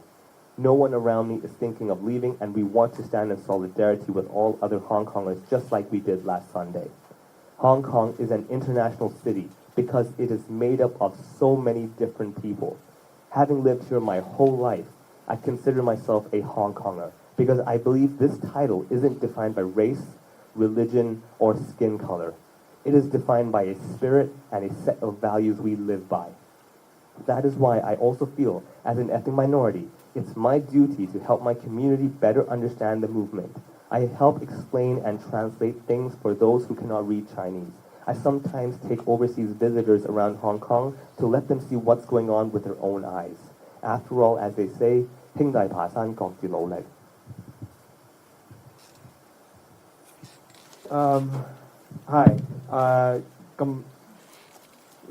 No one around me is thinking of leaving, and we want to stand in solidarity with all other Hong Kongers, just like we did last Sunday. Hong Kong is an international city because it is made up of so many different people. Having lived here my whole life, I consider myself a Hong Konger because I believe this title isn't defined by race, religion, or skin color. It is defined by a spirit and a set of values we live by. That is why I also feel, as an ethnic minority, it's my duty to help my community better understand the movement. I help explain and translate things for those who cannot read Chinese. I sometimes take overseas visitors around Hong Kong to let them see what's going on with their own eyes. After all, as they say, 兄弟爬山各自努力. Hi，咁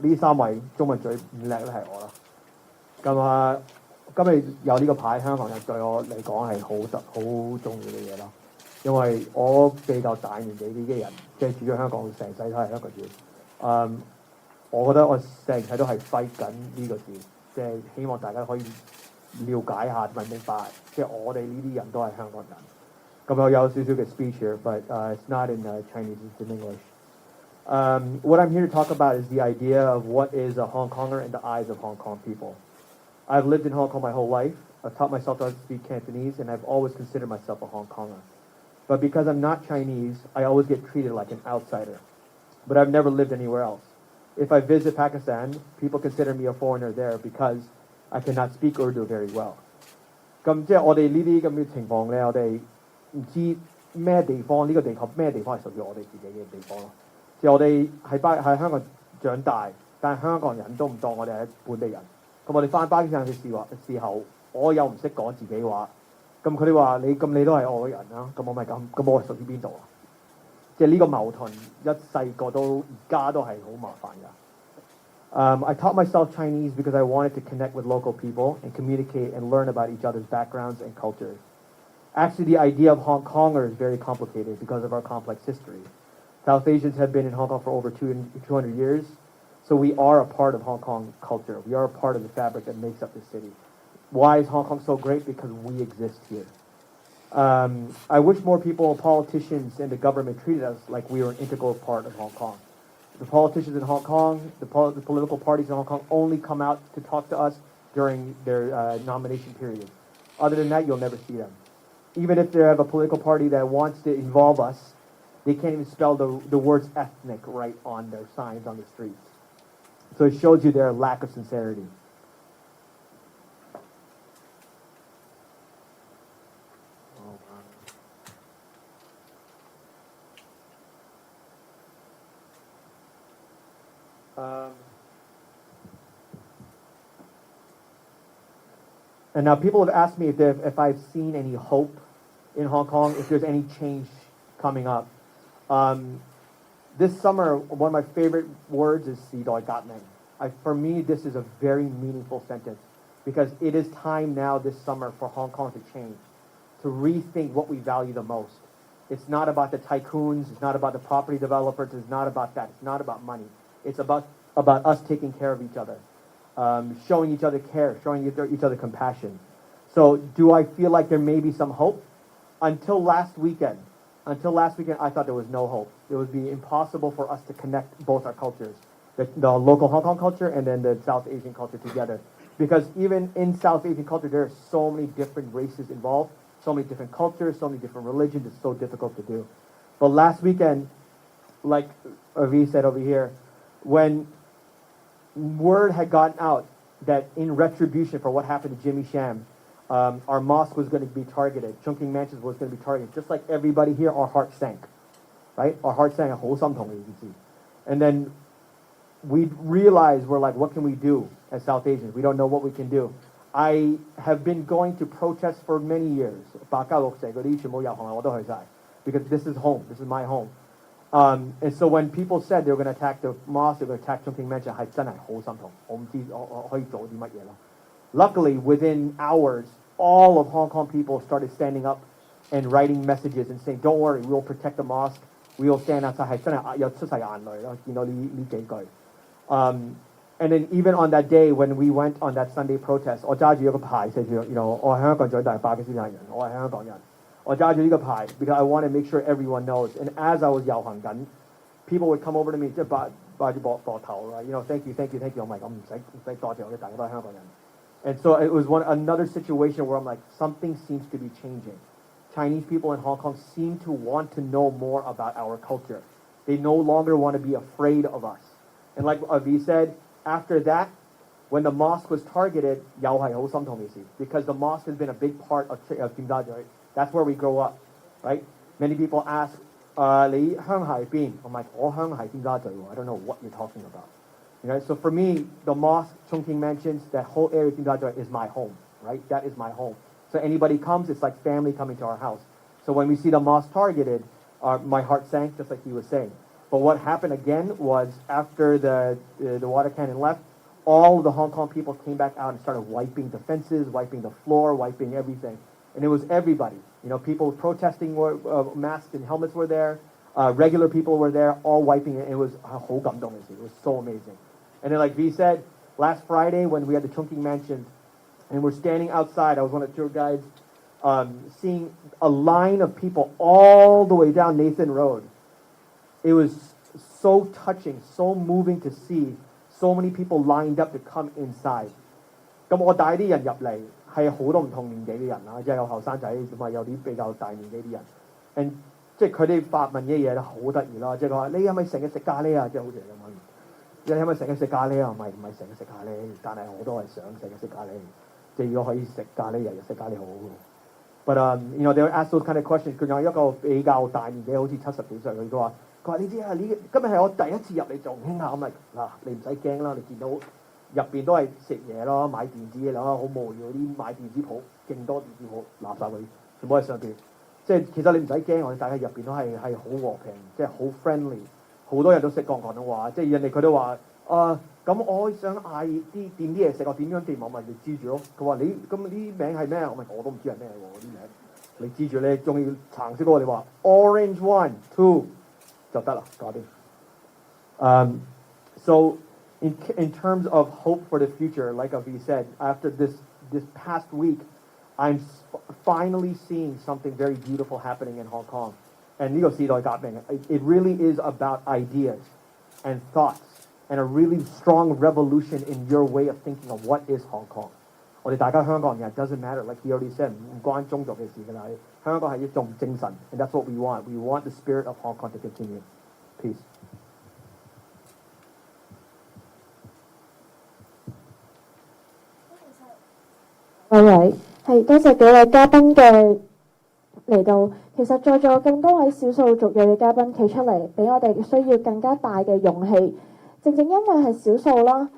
呢三位中文最唔叻咧係我啦。今日有呢個牌，香港人對我嚟講係好重要嘅嘢咯。因為我比較大年紀啲嘅人，即係住咗香港成世都係一個字。我覺得我成世都係 fight 緊呢個字，即係希望大家可以了解下同埋明白，即係我哋呢啲人都係香港人。咁我有少少嘅 speech here，but it's not in Chinese, it's in English. What I'm here to talk about is the idea of what is a Hong Konger in the eyes of Hong Kong people. I've lived in Hong Kong my whole life. I've taught myself to speak Cantonese, and I've always considered myself a Hong Konger. But because I'm not Chinese, I always get treated like an outsider. But I've never lived anywhere else. If I visit Pakistan, people consider me a foreigner there because I cannot speak Urdu very well. 咁即係我哋呢啲咁嘅情況咧，我哋唔知咩地方呢個地球咩地方係屬於我哋自己嘅地方咯。即係我哋喺香港長大，但係香港人都唔當我哋係本地人。咁我哋翻巴基斯坦嘅時候，我又唔識講自己話。咁佢哋話你都係外人啦，咁我咪咁我係屬於邊度啊？即係呢個矛盾一細個到而家都係好麻煩㗎。I taught myself Chinese because I wanted to connect with local people and communicate and learn about each other's backgrounds and cultures. Actually, the idea of Hong Konger is very complicated because of our complex history. South Asians have been in Hong Kong for over 200 years, so we are a part of Hong Kong culture. We are a part of the fabric that makes up the city. Why is Hong Kong so great? Because we exist here. I wish more people, politicians, and the government treated us like we were an integral part of Hong Kong. The politicians in Hong Kong, the political parties in Hong Kong only come out to talk to us during their nomination period. Other than that, you'll never see them. Even if they have a political party that wants to involve us, they can't even spell the words ethnic right on their signs on the streets. So it shows you their lack of sincerity. And now people have asked me if I've seen any hope in Hong Kong, if there's any change coming up. This summer, one of my favorite words is 時代革命. For me, this is a very meaningful sentence because it is time now this summer for Hong Kong to change, to rethink what we value the most. It's not about the tycoons, it's not about the property developers, it's not about that, it's not about money. It's about us taking care of each other, showing each other care, showing each other compassion. So do I feel like there may be some hope? Until last weekend, I thought there was no hope. It would be impossible for us to connect both our cultures, the local Hong Kong culture and then the South Asian culture together. Because even in South Asian culture, there are so many different races involved, so many different cultures, so many different religions, it's so difficult to do. But last weekend, like Avi said over here, when word had gotten out that in retribution for what happened to Jimmy Sham, our mosque was going to be targeted, Chungking Mansions was going to be targeted, just like everybody here, our heart sank, right? Our heart sank, 好心痛嘅意思. And then we realized, we're like, what can we do as South Asians? We don't know what we can do. I have been going to protests for many years, 896嗰啲全部遊行我都去晒, because this is home, this is my home. And so when people said they were going to attack the mosque, they were going to attack Chungking Mansion, 係真係好心痛，我唔知我可以做啲乜嘢咯. Luckily, within hours, all of Hong Kong people started standing up and writing messages and saying, don't worry, we'll protect the mosque, we will stand outside. 係真係有出晒眼淚咯，見到呢幾句. And then even on that day when we went on that Sunday protest, 我揸住一個牌寫住，我係香港長大巴基斯坦人，我係香港人。我揸住呢個牌 because I want to make sure everyone knows. And as I was 遊行緊 people would come over to me 即係擺住膊頭啦 thank you. 我唔係咁唔使多謝我哋大家都係香港人. And so it was another situation where I'm like, something seems to be changing. Chinese people in Hong Kong seem to want to know more about our culture. They no longer want to be afraid of us. And like Avi said, after that, when the mosque was targeted, 又係好心痛嘅事 because the mosque has been a big part of Kim Da-Joy. That's where we grow up, right? Many people ask, 你鄉下係邊? I'm like, 我鄉下係尖沙咀 I don't know what you're talking about. So for me, the mosque, Chungking Mansions, that whole area of Kim Da-Joy is my home, right? That is my home. So anybody comes, it's like family coming to our house. So when we see the mosque targeted, my heart sank, just like he was saying. But what happened again was after the water cannon left, all the Hong Kong people came back out and started wiping the fences, wiping the floor, wiping everything. And it was everybody. People protesting, masks and helmets were there. Regular people were there, all wiping it. It was it was so amazing. And then like V said, last Friday when we had the Chungking Mansion, and we're standing outside, I was one of the tour guides, seeing a line of people all the way down Nathan Road. It was so touching, so moving to see so many people lined up to come inside. 咁我帶啲人入嚟係好多唔同年紀嘅人啦，即係有後生仔同埋有啲比較大年紀啲人。And 即係佢哋發問嘅嘢咧好得意啦，即係佢話你係咪成日食咖喱啊？即係好似咁樣。你係咪成日食咖喱啊？唔係成日食咖喱，但係我都係想成日食咖喱。即係如果可以食咖喱，日日食咖喱好好。But they would ask those kind of questions. 佢有一個比較大年紀，好似70幾歲，佢話你知啊，今日係我第一次入嚟做興下，咁咪嗱你唔使驚啦，你見到入邊都係食嘢咯，買電子嘢咯，好無聊啲買電子鋪，勁多電子鋪垃圾佢，全部喺上邊。即係其實你唔使驚，我哋大家入邊都係好和平，即係好 friendly， 好多人都識講廣東話，即係人哋佢都話咁咁我想嗌啲點啲嘢食，我點樣掂我咪你知住咯。佢話你咁啲名係咩？我都唔知係咩喎啲名。你知住你中意橙色嗰個，你話 orange one two 就得啦，搞掂。So in terms of hope for the future, like Avi said, after this past week, I'm finally seeing something very beautiful happening in Hong Kong. And 呢個時代革命 it really is about ideas and thoughts and a really strong revolution in your way of thinking of what is Hong Kong. 我哋大家香港人 doesn't matter, like he already said, 唔關種族嘅事㗎啦。香港係一種精神 and that's what we want. We want the spirit of Hong Kong to continue. Peace. Alright，係多謝幾位嘉賓嘅嚟到。其實在座咁多位少數族裔嘅嘉賓企出嚟，俾我哋需要更加大嘅勇氣。正正因為係少數啦，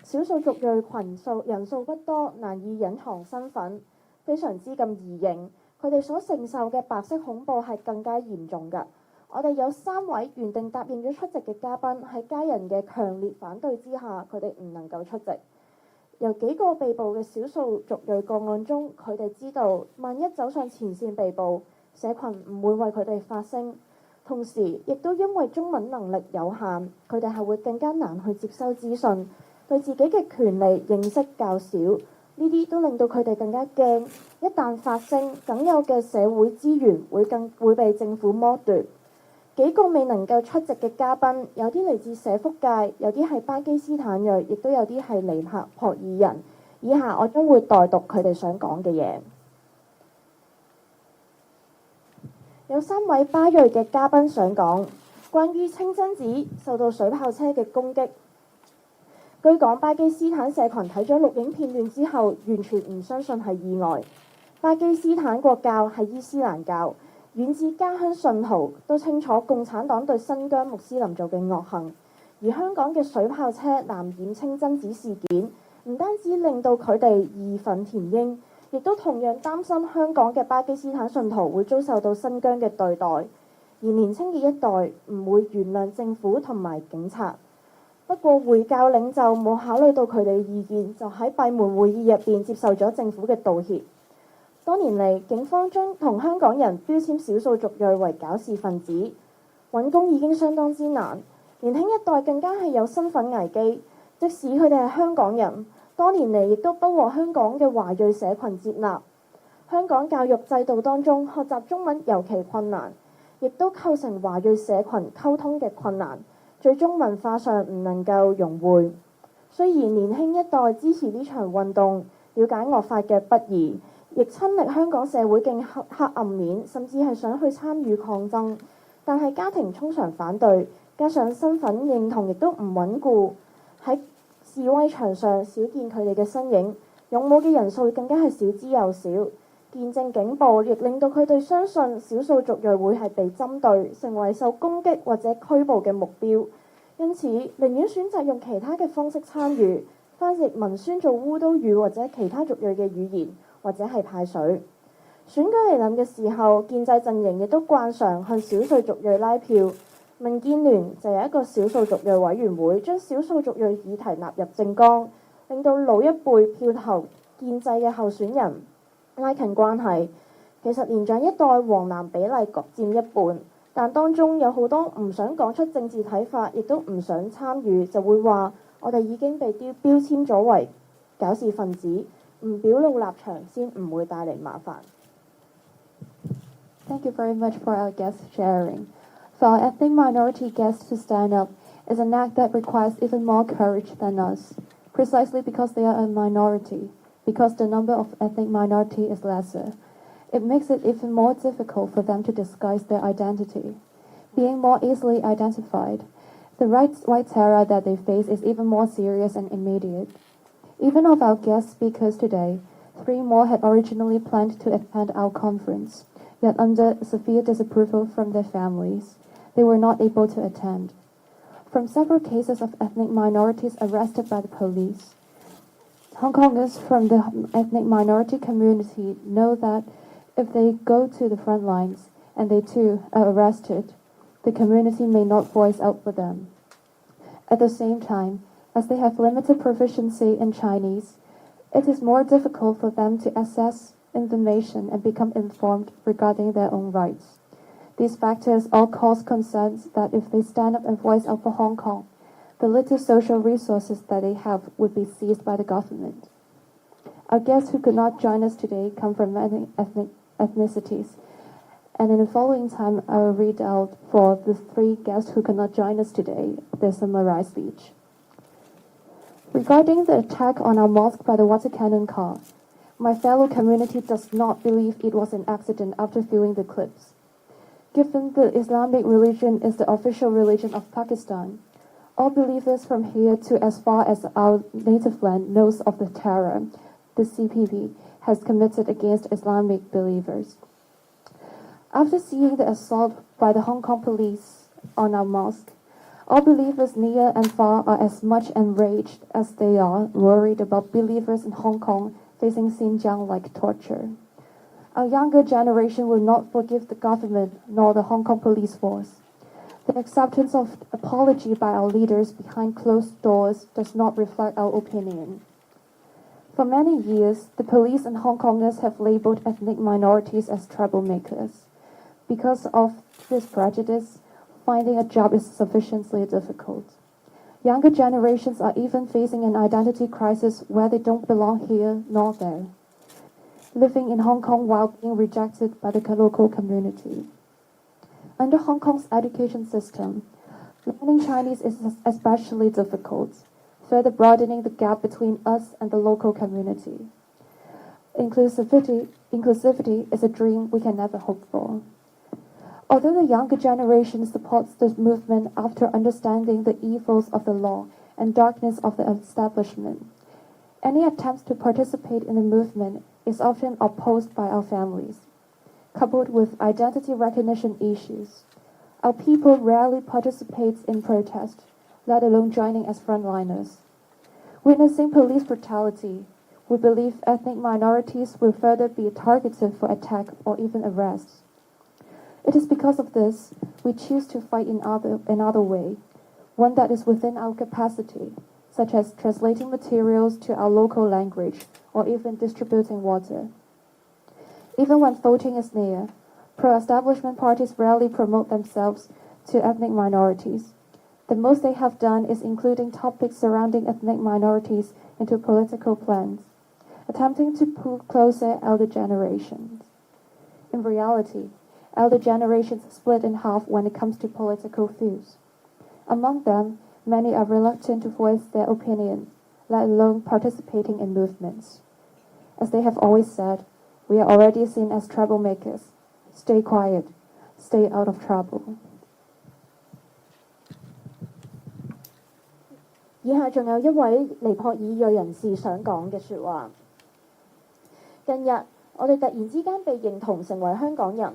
少數族裔人數不多，難以隱藏身份，非常之咁易認。佢哋所承受嘅白色恐怖係更加嚴重㗎。我哋有3位原定答應咗出席嘅嘉賓，喺家人嘅強烈反對之下，佢哋唔能夠出席。由幾個被捕嘅少數族裔個案中，佢哋知道萬一走上前線被捕，社群唔會為佢哋發聲。同時，亦都因為中文能力有限，佢哋係會更加難去接收資訊，對自己嘅權利認識較少。呢啲都令到佢哋更加驚，一旦發聲，僅有嘅社會資源會被政府剝奪。幾個未能夠出席嘅嘉賓，有啲嚟自社福界，有啲係巴基斯坦裔，亦都有啲係尼泊爾人。以下我將會代讀佢哋想講嘅嘢。有3位巴裔嘅嘉賓想講關於清真寺受到水炮車嘅攻擊。據講，巴基斯坦社群睇咗錄影片段之後，完全唔相信係意外。巴基斯坦國教係伊斯蘭教。遠至家鄉信徒都清楚共產黨對新疆穆斯林做嘅惡行，而香港嘅水炮車藍染清真寺事件，唔單止令到佢哋義憤填膺，亦都同樣擔心香港嘅巴基斯坦信徒會遭受到新疆嘅對待，而年輕嘅一代唔會原諒政府同埋警察。不過回教領袖冇考慮到佢哋嘅意見，就喺閉門會議入邊接受咗政府嘅道歉。多年嚟，警方將同香港人標籤少數族裔為搞事分子，揾工已經相當之難，年輕一代更加係有身份危機。即使佢哋係香港人，多年嚟亦都不獲香港嘅華裔社群接納。香港教育制度當中，學習中文尤其困難，亦都構成華裔社群溝通嘅困難，最終文化上唔能夠融匯。雖然年輕一代支持呢場運動，了解惡法嘅不義，亦親歷香港社會嘅黑暗面，甚至係想去參與抗爭，但係家庭通常反對，加上身份認同亦都唔穩固，喺示威場上少見佢哋嘅身影，勇武嘅人數更加係少之又少。見證警暴亦令到佢哋相信少數族裔會係被針對，成為受攻擊或者拘捕嘅目標，因此寧願選擇用其他嘅方式參與，翻譯文宣做烏都語或者其他族裔嘅語言，或者係派水。選舉嚟臨嘅時候，建制陣營亦都慣常向少數族裔拉票。民建聯就有一個少數族裔委員會，將少數族裔議題納入政綱，令到老一輩票投建制嘅候選人拉近關係。其實年長一代黃藍比例各佔一半，但當中有好多唔想講出政治睇法，亦都唔想參與，就會話我哋已經被標籤咗為搞事分子。唔表露立場先唔會帶嚟麻煩。Thank you very much for our guest sharing. For our ethnic minority guests to stand up is an act that requires even more courage than us, precisely because they are a minority, because the number of ethnic minority is lesser. It makes it even more difficult for them to disguise their identity. Being more easily identified, the white terror that they face is even more serious and immediate. Even of our guest speakers today, 3 more had originally planned to attend our conference, yet under severe disapproval from their families, they were not able to attend. From several cases of ethnic minorities arrested by the police, Hong Kongers from the ethnic minority community know that if they go to the front lines and they too are arrested, the community may not voice out for them. At the same time, As they have limited proficiency in Chinese, it is more difficult for them to access information and become informed regarding their own rights. These factors all cause concerns that if they stand up and voice out for Hong Kong, the little social resources that they have would be seized by the government. Our guests who could not join us today come from many ethnicities, and in the following time I will read out for the 3 guests who could not join us today their summarized speech. Regarding the attack on our mosque by the water cannon car, my fellow community does not believe it was an accident after viewing the clips. Given the Islamic religion is the official religion of Pakistan, all believers from here to as far as our native land knows of the terror the CPP has committed against Islamic believers. After seeing the assault by the Hong Kong police on our mosque, all believers near and far are as much enraged as they are worried about believers in Hong Kong facing Xinjiang-like torture. Our younger generation will not forgive the government nor the Hong Kong police force. The acceptance of apology by our leaders behind closed doors does not reflect our opinion. For many years, the police and Hong Kongers have labeled ethnic minorities as troublemakers. Because of this prejudice, finding a job is sufficiently difficult. Younger generations are even facing an identity crisis where they don't belong here nor there, living in Hong Kong while being rejected by the local community. Under Hong Kong's education system, learning Chinese is especially difficult, further broadening the gap between us and the local community. Inclusivity is a dream we can never hope for. Although the younger generation supports this movement after understanding the evils of the law and darkness of the establishment, any attempts to participate in the movement is often opposed by our families. Coupled with identity recognition issues, our people rarely participates in protest, let alone joining as frontliners. Witnessing police brutality, we believe ethnic minorities will further be targeted for attack or even arrest. It is because of this we choose to fight in another way, one that is within our capacity, such as translating materials to our local language or even distributing water. Even when voting is near, pro-establishment parties rarely promote themselves to ethnic minorities. The most they have done is including topics surrounding ethnic minorities into political plans, attempting to pull closer elder generations. In reality, elder generations split in half when it comes to political views. Among them, many are reluctant to voice their opinion, let alone participating in movements. As they have always said, we are already seen as troublemakers. Stay quiet. Stay out of trouble. 以下仲有一位尼泊爾裔人士想講嘅説話。近日，我哋突然之間被認同成為香港人，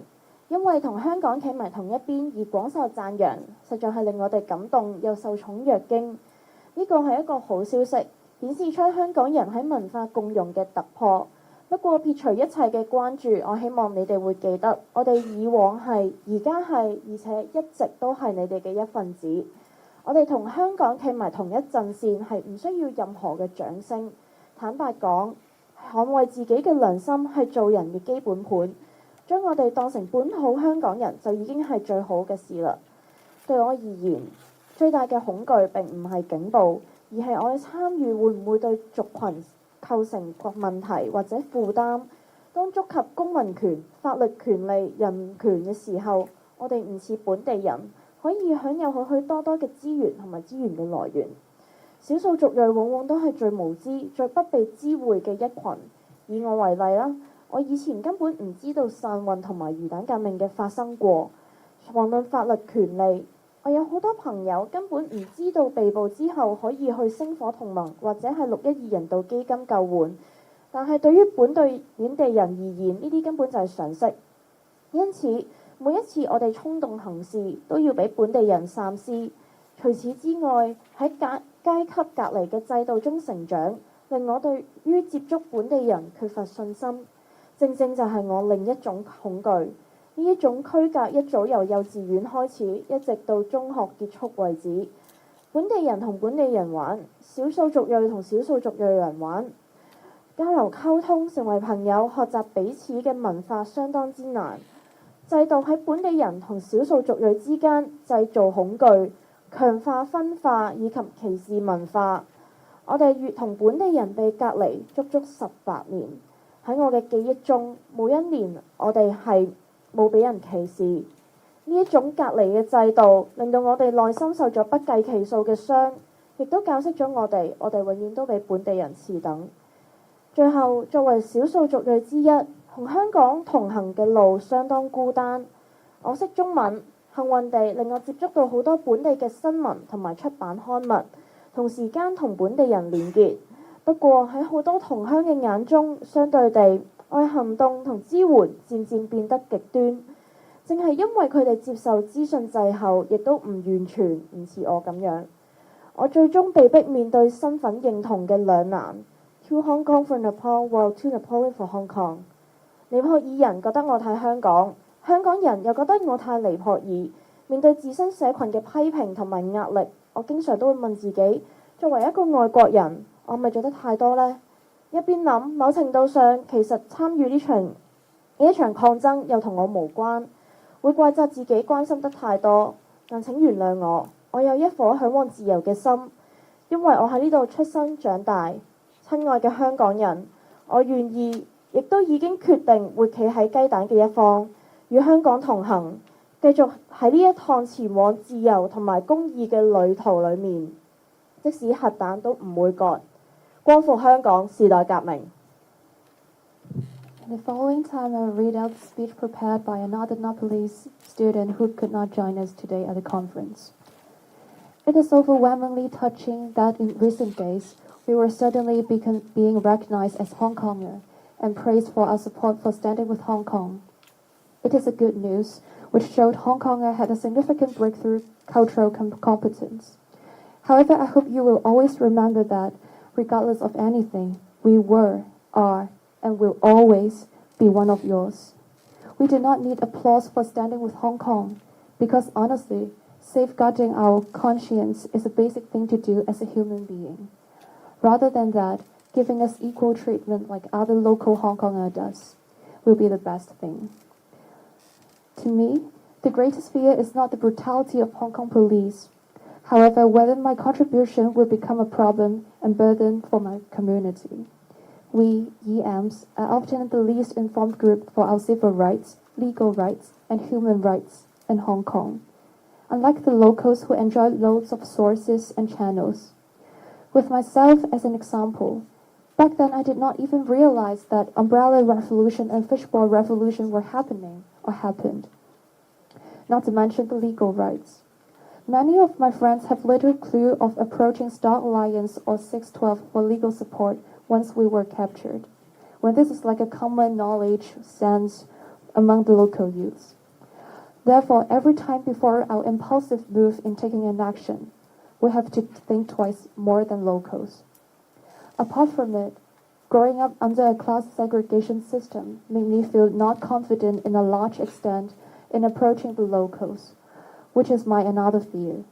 因為同香港企埋同一邊而廣受讚揚，實在係令我哋感動又受寵若驚。呢個係一個好消息，顯示出香港人喺文化共融嘅突破。不過撇除一切嘅關注，我希望你哋會記得，我哋以往係、而家係，而且一直都係你哋嘅一份子。我哋同香港企埋同一陣線，係唔需要任何嘅掌聲。坦白講，捍衛自己嘅良心係做人嘅基本盤，將我哋當成本土香港人就已經係最好嘅事啦。對我而言，最大嘅恐懼並唔係警暴，而係我嘅參與會唔會對族群構成問題或者負擔。當觸及公民權、法律權利、人權嘅時候，我哋唔似本地人可以享有許許多多嘅資源同埋資源嘅來源。少數族裔往往都係最無知、最不被知會嘅一群。以我為例啦，我以前根本唔知道傘運同埋魚蛋革命嘅發生過。遑論法律權利，我有好多朋友根本唔知道被捕之後可以去星火同盟或者係612人道基金救援。但係對於本地人而言，呢啲根本就係常識。因此，每一次我哋衝動行事，都要俾本地人三思。除此之外，喺階級隔離嘅制度中成長，令我對於接觸本地人缺乏信心。正正就係我另一種恐懼。呢一種區隔一早由幼稚園開始，一直到中學結束為止。本地人同本地人玩，少數族裔同少數族裔人玩，交流溝通，成為朋友，學習彼此嘅文化相當之難。制度喺本地人同少數族裔之間製造恐懼，強化分化以及歧視文化。我哋越同本地人被隔離足足18年。喺我嘅記憶中，冇一年我哋係冇俾人歧視。呢一種隔離嘅制度，令到我哋內心受咗不計其數嘅傷，亦都教識咗我哋永遠都比本地人次等。最後，作為少數族裔之一，同香港同行嘅路相當孤單。我識中文，幸運地令我接觸到好多本地嘅新聞同埋出版刊物，同時間同本地人連結。不過喺好多同鄉嘅眼中，相對地，我嘅行動同支援漸漸變得極端。正係因為佢哋接受資訊滯後，亦都唔完全唔似我咁樣。我最終被迫面對身份認同嘅兩難。To Hong Kong for Nepal, while to Nepal for Hong Kong。尼泊爾人覺得我太香港，香港人又覺得我太尼泊爾。面對自身社群嘅批評同埋壓力，我經常都會問自己，作為一個外國人，我咪做得太多呢？一邊諗，某程度上其實參與呢場抗爭又同我無關，會怪責自己關心得太多。但請原諒我，我有一顆嚮往自由嘅心，因為我喺呢度出生長大。親愛嘅香港人，我願意，亦都已經決定會企喺雞蛋嘅一方，與香港同行，繼續喺呢一趟前往自由同埋公義嘅旅途裏面，即使核彈都唔會割。光復香港，時代革命。The following time, I will read out the speech prepared by another Nepalese student who could not join us today at the conference. It is overwhelmingly touching that in recent days, we were suddenly being recognized as Hong Konger and praised for our support for standing with Hong Kong. It is a good news, which showed Hong Konger had a significant breakthrough cultural competence. However, I hope you will always remember that, regardless of anything, we were, are, and will always be one of yours. We do not need applause for standing with Hong Kong, because honestly, safeguarding our conscience is a basic thing to do as a human being. Rather than that, giving us equal treatment like other local Hong Konger does will be the best thing. To me, the greatest fear is not the brutality of Hong Kong police. However, whether my contribution will become a problem and burden for my community. We, EMs, are often the least informed group for our civil rights, legal rights, and human rights in Hong Kong, unlike the locals who enjoy loads of sources and channels. With myself as an example, back then I did not even realize that umbrella revolution and fishbowl revolution were happening or happened. Not to mention the legal rights. Many of my friends have little clue of approaching Star Alliance or 612 for legal support once we were captured, when this is like a common knowledge sense among the local youths. Therefore, every time before our impulsive move in taking an action, we have to think twice more than locals. Apart from it, growing up under a class segregation system made me feel not confident in a large extent in approaching the locals, which is my another fear.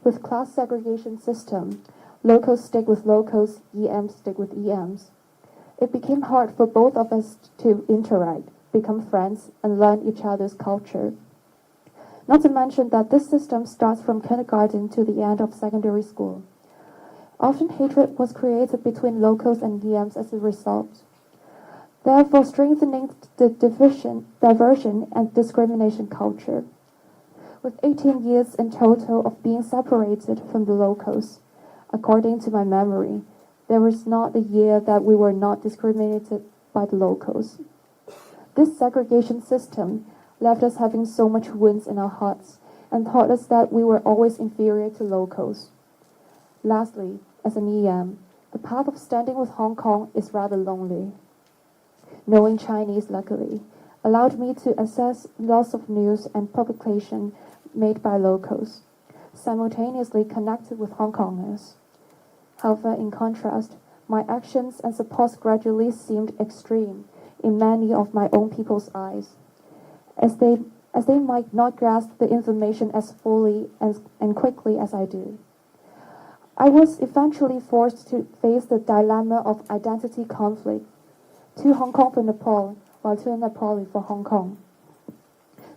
With class segregation system, locals stick with locals, EMs stick with EMs. It became hard for both of us to interact, become friends, and learn each other's culture. Not to mention that this system starts from kindergarten to the end of secondary school. Often hatred was created between locals and EMs as a result. Therefore, strengthening the diversion and discrimination culture. With 18 years in total of being separated from the locals, according to my memory, there was not a year that we were not discriminated by the locals. This segregation system left us having so much wounds in our hearts and taught us that we were always inferior to locals. Lastly, as an EM, the path of standing with Hong Kong is rather lonely. Knowing Chinese, luckily, allowed me to access lots of news and publication made by locals, simultaneously connected with Hong Kongers. However, in contrast, my actions and supports gradually seemed extreme in many of my own people's eyes, as they might not grasp the information as fully and quickly as I do. I was eventually forced to face the dilemma of identity conflict. To Hong Kong for Nepal, while to Nepal for Hong Kong.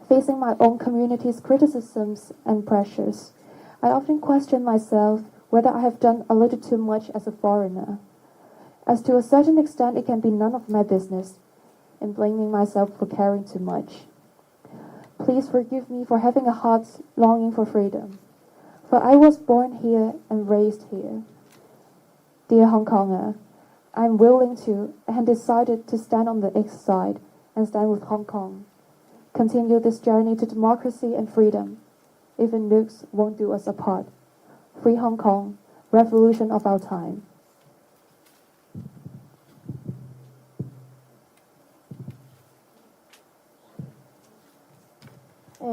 Facing my own community's criticisms and pressures, I often question myself whether I have done a little too much as a foreigner. As to a certain extent, it can be none of my business in blaming myself for caring too much. Please forgive me for having a heart longing for freedom, for I was born here and raised here. Dear Hong Konger, I am willing to and decided to stand on the X side and stand with Hong Kong. Continue this journey to democracy and freedom. Even nukes won't do us apart. Free Hong Kong, revolution of our time.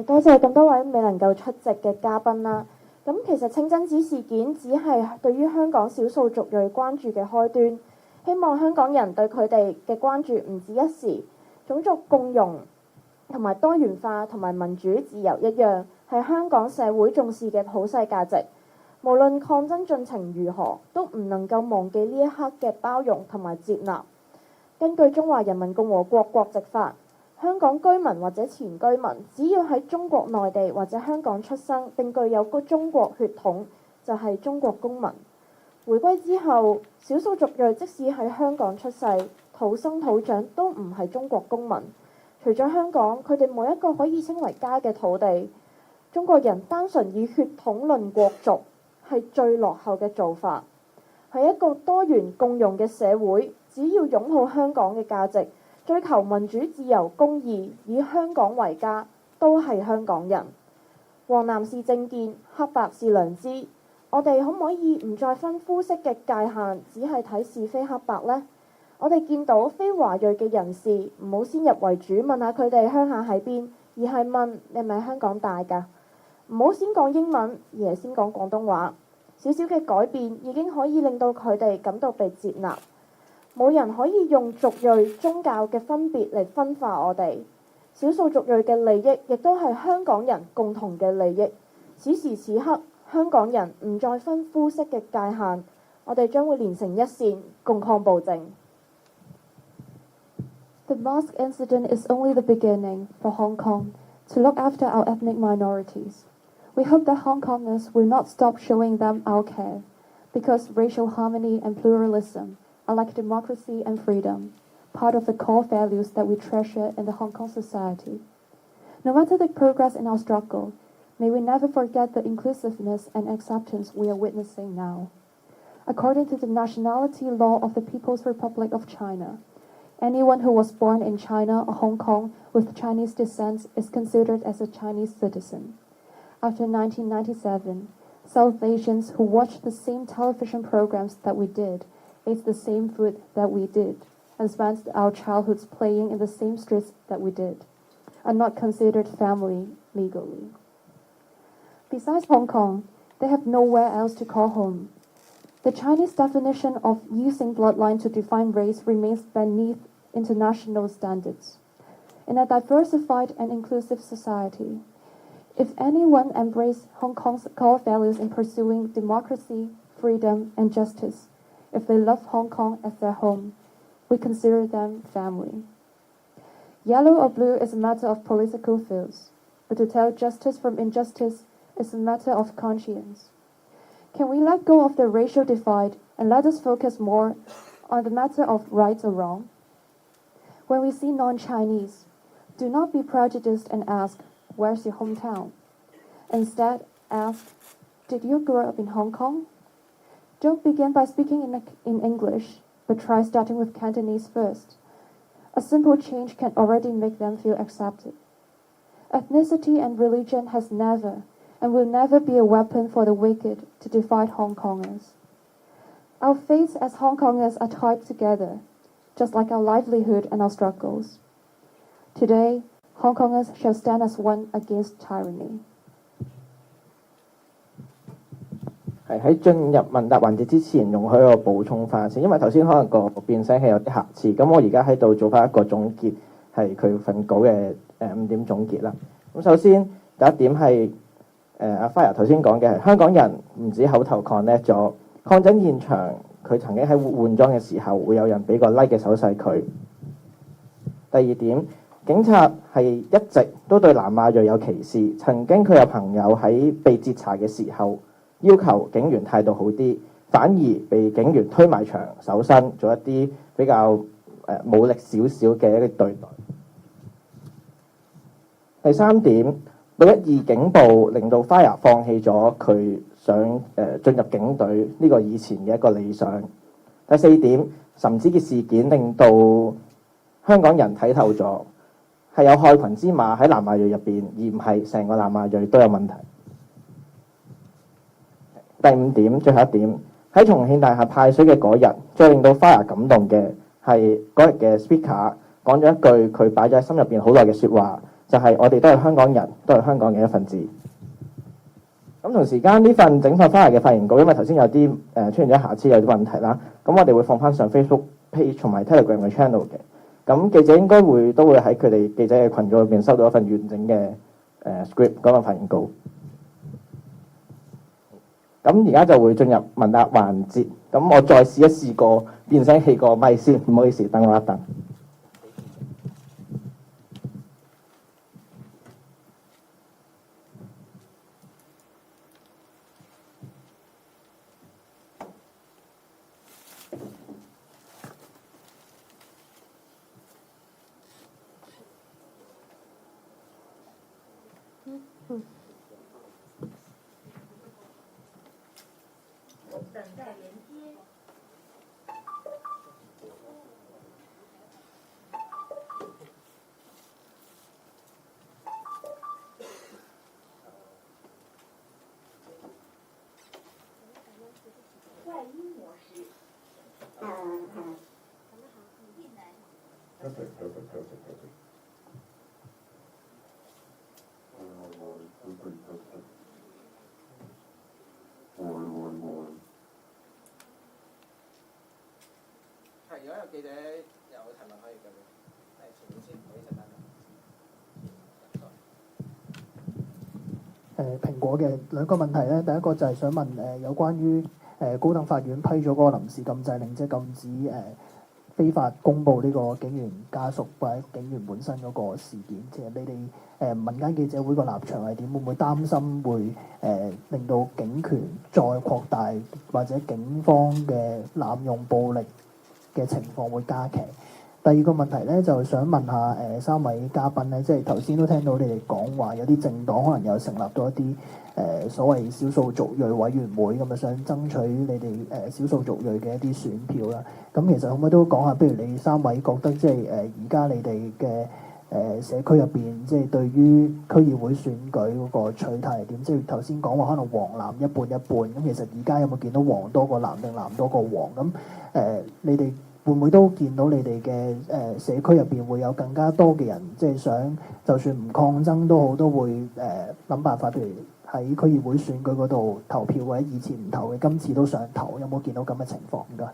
多謝咁多位未能夠出席嘅嘉賓啦。咁其實清真寺事件只係對於香港少數族裔關注嘅開端，希望香港人對佢哋嘅關注唔止一時。種族共融同埋多元化同埋民主自由一樣，係香港社會重視嘅普世價值。無論抗爭進程如何，都唔能夠忘記呢一刻嘅包容同埋接納。根據中華人民共和國國籍法，香港居民或者前居民，只要喺中國內地或者香港出生並具有中國血統，就係中國公民。回歸之後，少數族裔即使喺香港出世，土生土長都唔係中國公民。除咗香港，佢哋冇一個可以稱為家嘅土地。中國人單純以血統論國族，係最落後嘅做法。係一個多元共融嘅社會，只要擁抱香港嘅價值，追求民主、自由、公義，以香港為家，都係香港人。黃藍是政見，黑白是良知。我哋可唔可以唔再分膚色嘅界限，只係睇是非黑白呢？我哋見到非華裔嘅人士，唔好先入為主問下佢哋鄉下喺邊，而係問你係咪香港大㗎？唔好先講英文，而係先講廣東話。少少嘅改變已經可以令到佢哋感到被接納。冇人可以用族裔、宗教嘅分別嚟分化我哋。少數族裔嘅利益亦都係香港人共同嘅利益。此時此刻，香港人唔再分膚色嘅界限，我哋將會連成一線，共抗暴政。The mosque incident is only the beginning for Hong Kong to look after our ethnic minorities. We hope that Hong Kongers will not stop showing them our care, because racial harmony and pluralism are like democracy and freedom, part of the core values that we treasure in the Hong Kong society. No matter the progress in our struggle, may we never forget the inclusiveness and acceptance we are witnessing now. According to the nationality law of the People's Republic of China, anyone who was born in China or Hong Kong with Chinese descent is considered as a Chinese citizen. After 1997, South Asians who watched the same television programs that we did, ate the same food that we did, and spent our childhoods playing in the same streets that we did, are not considered family legally. Besides Hong Kong, they have nowhere else to call home. The Chinese definition of using bloodline to define race remains beneath international standards. In a diversified and inclusive society, if anyone embraces Hong Kong's core values in pursuing democracy, freedom, and justice, if they love Hong Kong as their home, we consider them family. Yellow or blue is a matter of political fields, but to tell justice from injustice is a matter of conscience. Can we let go of the racial divide and let us focus more on the matter of right or wrong? When we see non-Chinese, do not be prejudiced and ask, "Where's your hometown?" Instead, ask, "Did you grow up in Hong Kong?" Don't begin by speaking in English, but try starting with Cantonese first. A simple change can already make them feel accepted. Ethnicity and religion has never and will never be a weapon for the wicked to divide Hong Kongers. Our fates as Hong Kongers are tied together, just like our livelihood and our struggles. Today, Hong Kongers shall stand as one against tyranny. 喺進入問答環節之前，容許我補充翻先，因為頭先可能個變聲器有啲瑕疵，咁我而家喺度做翻一個總結，係佢份稿嘅5點總結啦。咁首先第一點係阿 Fire 頭先講嘅係香港人唔止口頭 connect 咗，抗爭現場佢曾經喺換裝嘅時候會有人俾個 like 嘅手勢佢。第二點，警察係一直都對南亞裔有歧視，曾經佢有朋友喺被截查嘅時候要求警員態度好啲，反而被警員推埋牆搜身，做一啲比較武力少少嘅一個對待。第三點，612警暴令到 Fire 放棄咗佢想進入警隊呢個以前嘅一個理想。第四點，岑子傑事件令到香港人睇透咗，係有害群之馬喺南亞裔入邊，而唔係成個南亞裔都有問題。第五點，最後一點，喺重慶大廈派水嘅嗰日，最令到 Fire 感動嘅係嗰日嘅 speaker 講咗一句佢擺咗喺心入邊好耐嘅説話，就係我哋都係香港人，都係香港嘅一份子。咁同時間呢份整份 Fire 嘅發言稿，因為頭先有啲出現咗瑕疵，有啲問題啦，咁我哋會放翻上 Facebook page 同埋 Telegram 嘅 channel 嘅。咁記者應該都會喺佢哋記者嘅群組入邊收到一份完整嘅script 嗰份發言稿。咁而家就會進入問答環節。咁我再試一試個變聲器個咪先，唔好意思，等我一等。等待连接。外音模式。係，如果有記者有提問可以繼續。前面先，唔好意思，蘋果嘅兩個問題咧，第一個就係想問有關於高等法院批咗嗰個臨時禁制令，即係禁止非法公佈呢個警員家屬或者警員本身嗰個事件。其實你哋民間記者會個立場係點？會唔會擔心會令到警權再擴大，或者警方嘅濫用暴力嘅情況會加劇？第二個問題咧，就想問下三位嘉賓咧，即係頭先都聽到你哋講話，有啲政黨可能有成立咗一啲所謂少數族裔委員會咁啊，想爭取你哋少數族裔嘅一啲選票啦。咁其實可唔可以都講下，不如你三位覺得即係而家你哋嘅社區入邊，即係對於區議會選舉嗰個取態係點？即係頭先講話可能黃藍一半一半，咁其實而家有冇見到黃多過藍定藍多過黃？咁你哋會唔會都見到你哋嘅社區入邊會有更加多嘅人，即係想就算唔抗爭都好，都會諗辦法，譬如喺區議會選舉嗰度投票，或者以前唔投嘅，今次都想投，有冇見到咁嘅情況？唔該。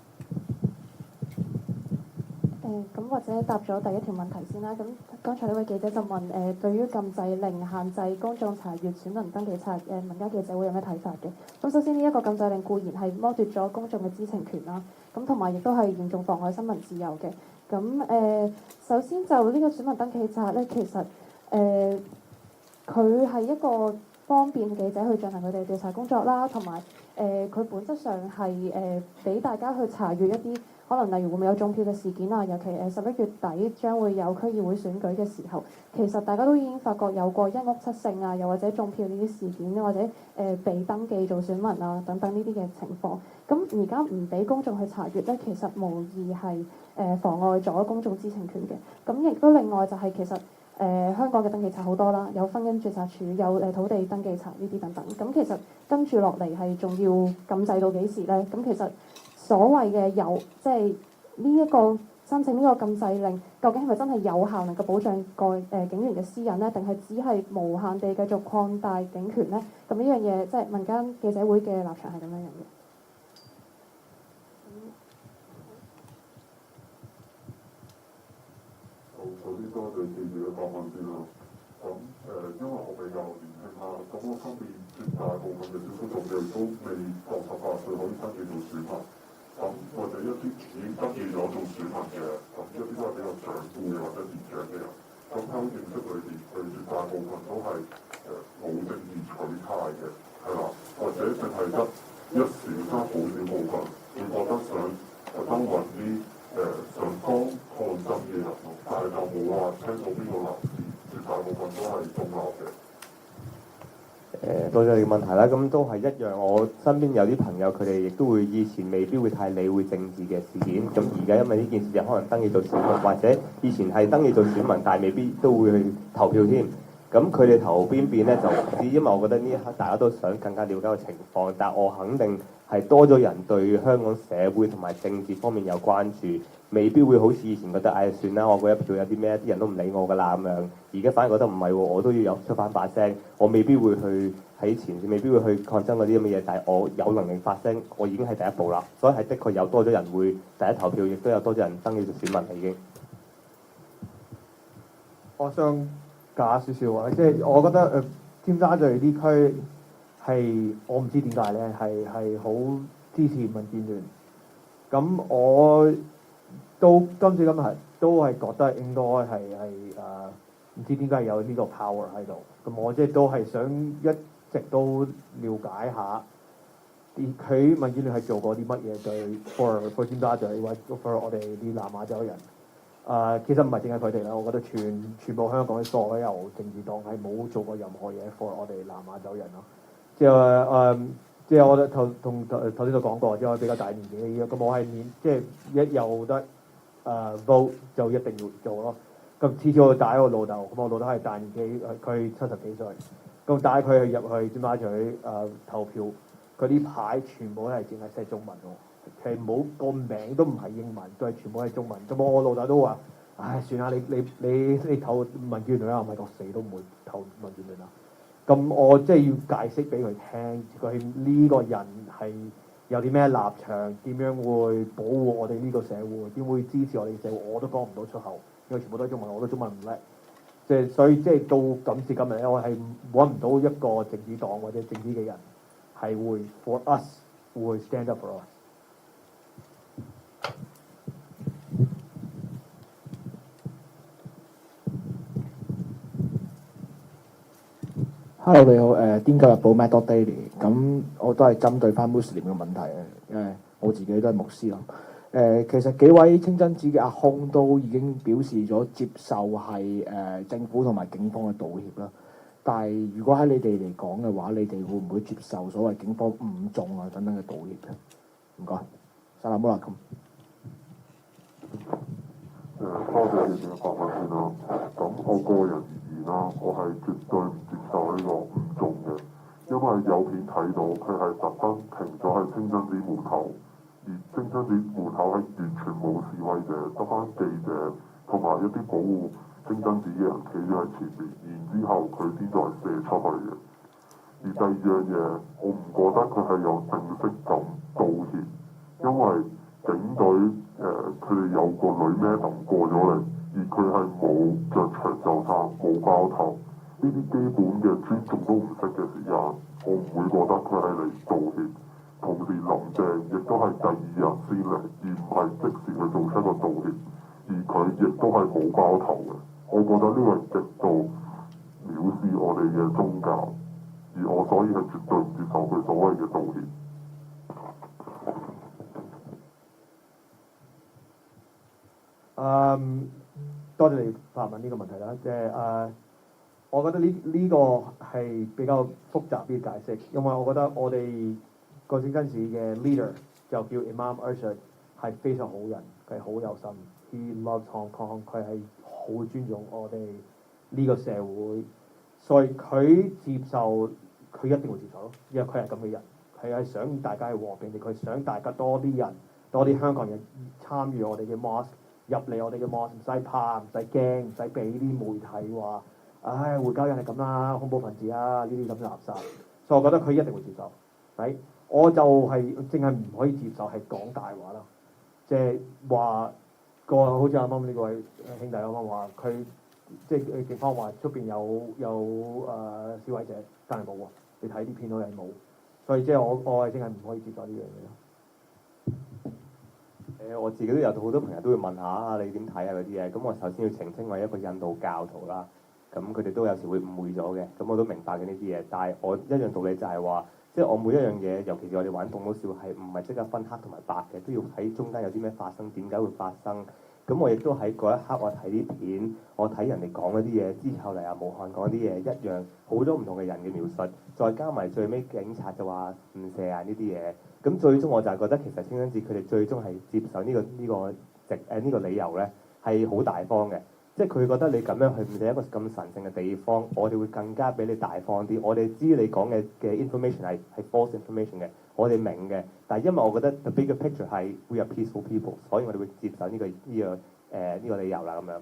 咁或者答咗第一條問題先啦。咁剛才呢位記者就問對於禁制令限制公眾查閲選民登記冊，民間記者會有咩睇法嘅？咁首先呢一個禁制令固然係剝奪咗公眾嘅知情權啦，咁同埋亦都係嚴重妨礙新聞自由嘅。咁首先就呢個選民登記冊咧，其實佢係一個方便記者去進行佢哋調查工作啦，同埋佢本質上係俾大家去查閲一啲可能例如會唔會有中票嘅事件啊，尤其11月底將會有區議會選舉嘅時候，其實大家都已經發覺有過一屋七勝啊，又或者中票呢啲事件，或者被登記做選民啊等等呢啲嘅情況。咁而家唔俾公眾去查閲咧，其實無疑係妨礙咗公眾知情權嘅。咁亦都另外就係其實香港嘅登記冊好多啦，有婚姻註冊處，有土地登記冊呢啲等等。咁其實跟住落嚟係仲要禁制到幾時咧？咁其實所謂嘅即係呢一個申請呢個禁制令，究竟係咪真係有效能夠保障個警員嘅私隱咧？定係只係無限地繼續擴大警權咧？咁呢樣嘢即係民間記者會嘅立場係咁樣樣嘅。首先多謝記者嘅答問先啦。咁因為我比較年輕啦，咁我今年絕大部分嘅少數族裔都未夠18歲可以登記做選民，咁或者一啲已經登記咗做選民嘅，咁一啲都係比較長輩或者年長嘅人，咁喺認識裏邊，佢絕大部分都係冇政治取態嘅，係啦，或者淨係得一小真好少部分，會覺得想特登揾啲上崗抗爭嘅人咯，但係就冇話聽到邊個男士，絕大部分都係中立嘅。多謝你嘅問題啦，咁都係一樣。我身邊有啲朋友，佢哋亦都會以前未必會太理會政治嘅事件，咁而家因為呢件事就可能登記做選民，或者以前係登記做選民，但係未必都會去投票添。咁佢哋投邊邊咧就唔知，因為我覺得呢一刻大家都想更加了解個情況，但我肯定係多咗人對香港社會同埋政治方面有關注，未必會好似以前覺得算啦，我嗰一票有啲咩，啲人都唔理我㗎啦咁樣。而家反而覺得唔係喎，我都要有出翻把聲，我未必會去喺前線，未必會去抗爭嗰啲咁嘅嘢，但係我有能力發聲，我已經係第一步啦。所以係的確有多咗人會第一投票，亦都有多咗人登記做選民啦已經。我想加少少啊，即係我覺得尖沙咀呢區係我唔知點解咧，係好支持民建聯。咁我到今時今日都係覺得應該係唔知點解有呢個 power 喺度。咁我即係都係想一直都了解下，佢民建聯係做過啲乜嘢對 for 尖沙咀或者 for 我哋啲南亞洲人。其實唔係淨係佢哋啦，我覺得全部香港嘅所有政治黨係冇做過任何嘢 for 我哋南亞洲人咯。即係我頭先都講過，即係我比較大年紀嘅，咁我係即係一有得vote 就一定要做咯。咁次次我帶我老豆，咁我老豆係大年紀，佢70幾歲，咁帶佢入去尖沙咀投票，佢啲牌全部都係淨係寫中文喎。係冇個名都唔係英文，都係全部係中文。咁我老豆都話：唉，算啦，你投民建聯啦，唔係我死都唔會投民建聯啦。咁我即係要解釋俾佢聽，佢呢個人係有啲咩立場，點樣會保護我哋呢個社會，點會支持我哋社會，我都講唔到出口，因為全部都係中文，我都中文唔叻。即係所以即係到今時今日咧，我係揾唔到一個政治黨或者政治嘅人係會 for us 會 stand up for us。Hello， 你好，《癲狗日報》Mad Daily， 咁我都係針對翻 Muslim 嘅問題嘅，我自己都係牧師咯。其實幾位清真寺嘅阿訇都已經表示咗接受係政府同埋警方嘅道歉啦。但係如果喺你哋嚟講嘅話，你哋會唔會接受所謂警方誤眾啊等等嘅道歉嘅？唔該，薩拉姆拉咁。多謝你嘅發問先啦。咁我個人而言啦，我係絕對唔接受呢個誤眾嘅，因為有片睇到佢係特登停咗喺清真寺門口，而清真寺門口係完全冇示威者，得翻記者同埋一啲保護清真寺嘅人企咗喺前面，然之後佢先再射出去嘅。而第二樣嘢，我唔覺得佢係有正式咁道歉，因為警隊佢哋有個女 madam 過咗嚟，而佢係冇着長袖衫、冇包頭，呢啲基本嘅尊重都唔識嘅時間，我唔會覺得佢係嚟道歉。同時林鄭亦都係第二日先嚟，而唔係即時去做出個道歉，而佢亦都係冇包頭嘅。我覺得呢個係極度藐視我哋嘅宗教，而我所以係絕對唔接受佢所謂嘅道歉。多謝你發問呢個問題啦，即係我覺得呢個係比較複雜啲解釋，因為我覺得我哋個清真寺嘅 leader 就叫 Imam Arshad 係非常好人，佢係好有心 ，He loves Hong Kong， 佢係好尊重我哋呢個社會，所以佢接受佢一定會接受咯，因為佢係咁嘅人，佢係想大家係和平嘅，佢想大家多啲人，多啲香港人參與我哋嘅 mosque。入嚟我哋嘅網唔使怕，唔使驚，唔使俾啲媒體話，唉，回教人係咁啦，恐怖分子啊，呢啲咁嘅垃圾。所以我覺得佢一定會接受。right？我就係淨係唔可以接受係講大話啦，即係話好似啱啱呢位兄弟啱啱話佢，即係警方話出邊有示威者，但係冇喎，你睇啲片都係冇，所以即係我係真係唔可以接受呢樣嘢咯。我自己都有好多朋友都會問下啊，你點睇啊嗰啲嘢。咁我首先要澄清，我係一個印度教徒啦。咁佢哋都有時會誤會咗嘅。咁我都明白嘅呢啲嘢。但係我一樣道理就係話，即係我每一樣嘢，尤其是我哋玩棟篤笑係唔係即刻分黑同埋白嘅，都要睇中間有啲咩發生，點解會發生。咁我亦都喺嗰一刻，我睇啲片，我睇人哋講嗰啲嘢之後嚟啊，武漢講啲嘢一樣，好多唔同嘅人嘅描述，再加埋最尾警察就話唔射啊呢啲嘢。咁最終我就係覺得其實清真寺佢哋最終係接受呢個理由咧係好大方嘅，即係佢覺得你咁樣去唔係一個咁神聖嘅地方，我哋會更加俾你大方啲。我哋知你講嘅information 係 false information 嘅，我哋明嘅。但係因為我覺得 the bigger picture 係 we are peaceful people， 所以我哋會接受呢個理由啦咁樣。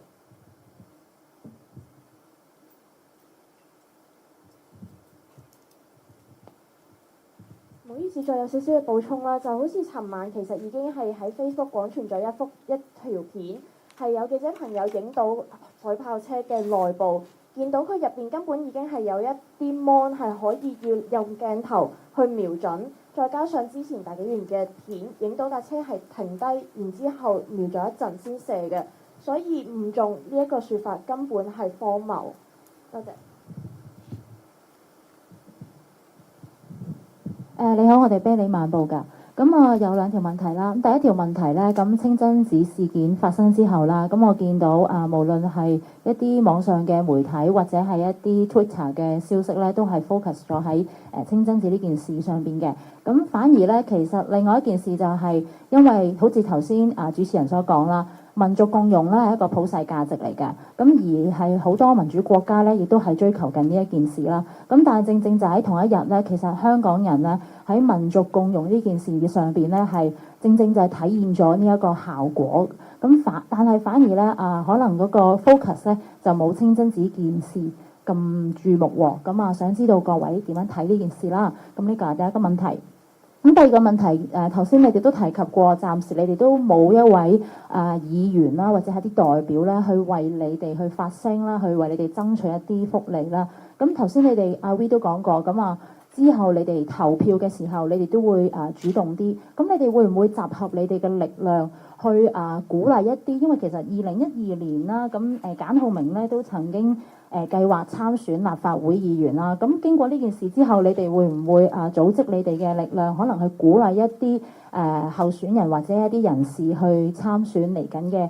唔好意思，再有少少嘅補充啦，就好似尋晚其實已經係喺 Facebook 廣傳咗一條片，係有記者朋友影到水炮車嘅內部，見到佢入邊根本已經係有一啲 mon 係可以要用鏡頭去瞄準，再加上之前大紀元嘅片影到架車係停低，然之後瞄咗一陣先射嘅，所以誤中呢一個説法根本係荒謬。多謝。你好，我哋啤梨晚報㗎。咁我有兩條問題啦。咁第一條問題咧，咁清真寺事件發生之後啦，咁我見到無論係一啲網上嘅媒體或者係一啲 Twitter 嘅消息咧，都係 focus 咗喺清真寺呢件事上邊嘅。咁反而咧，其實另外一件事就係因為好似頭先主持人所講啦。民族共融咧係一個普世價值嚟嘅，咁而係好多民主國家咧，亦都係追求緊呢一件事啦。咁但係正正就喺同一日咧，其實香港人咧喺民族共融呢件事上邊咧，係正正就係體現咗呢一個效果。咁但係反而咧可能嗰個 focus 咧就冇清真寺件事咁注目喎。咁想知道各位點樣睇呢件事啦？咁呢個係第一個問題。咁第二個問題，頭先你哋都提及過，暫時你哋都冇一位議員啦，或者係啲代表咧，去為你哋去發聲啦，去為你哋爭取一啲福利啦。咁頭先你哋阿 V 都講過，咁之後你哋投票嘅時候，你哋都會主動啲。咁你哋會唔會集合你哋嘅力量去鼓勵一啲？因為其實2012年啦，咁簡浩明咧都曾經計劃參選立法會議員啦。咁經過呢件事之後，你哋會唔會組織你哋嘅力量，可能去鼓勵一啲候選人或者一啲人士去參選嚟緊嘅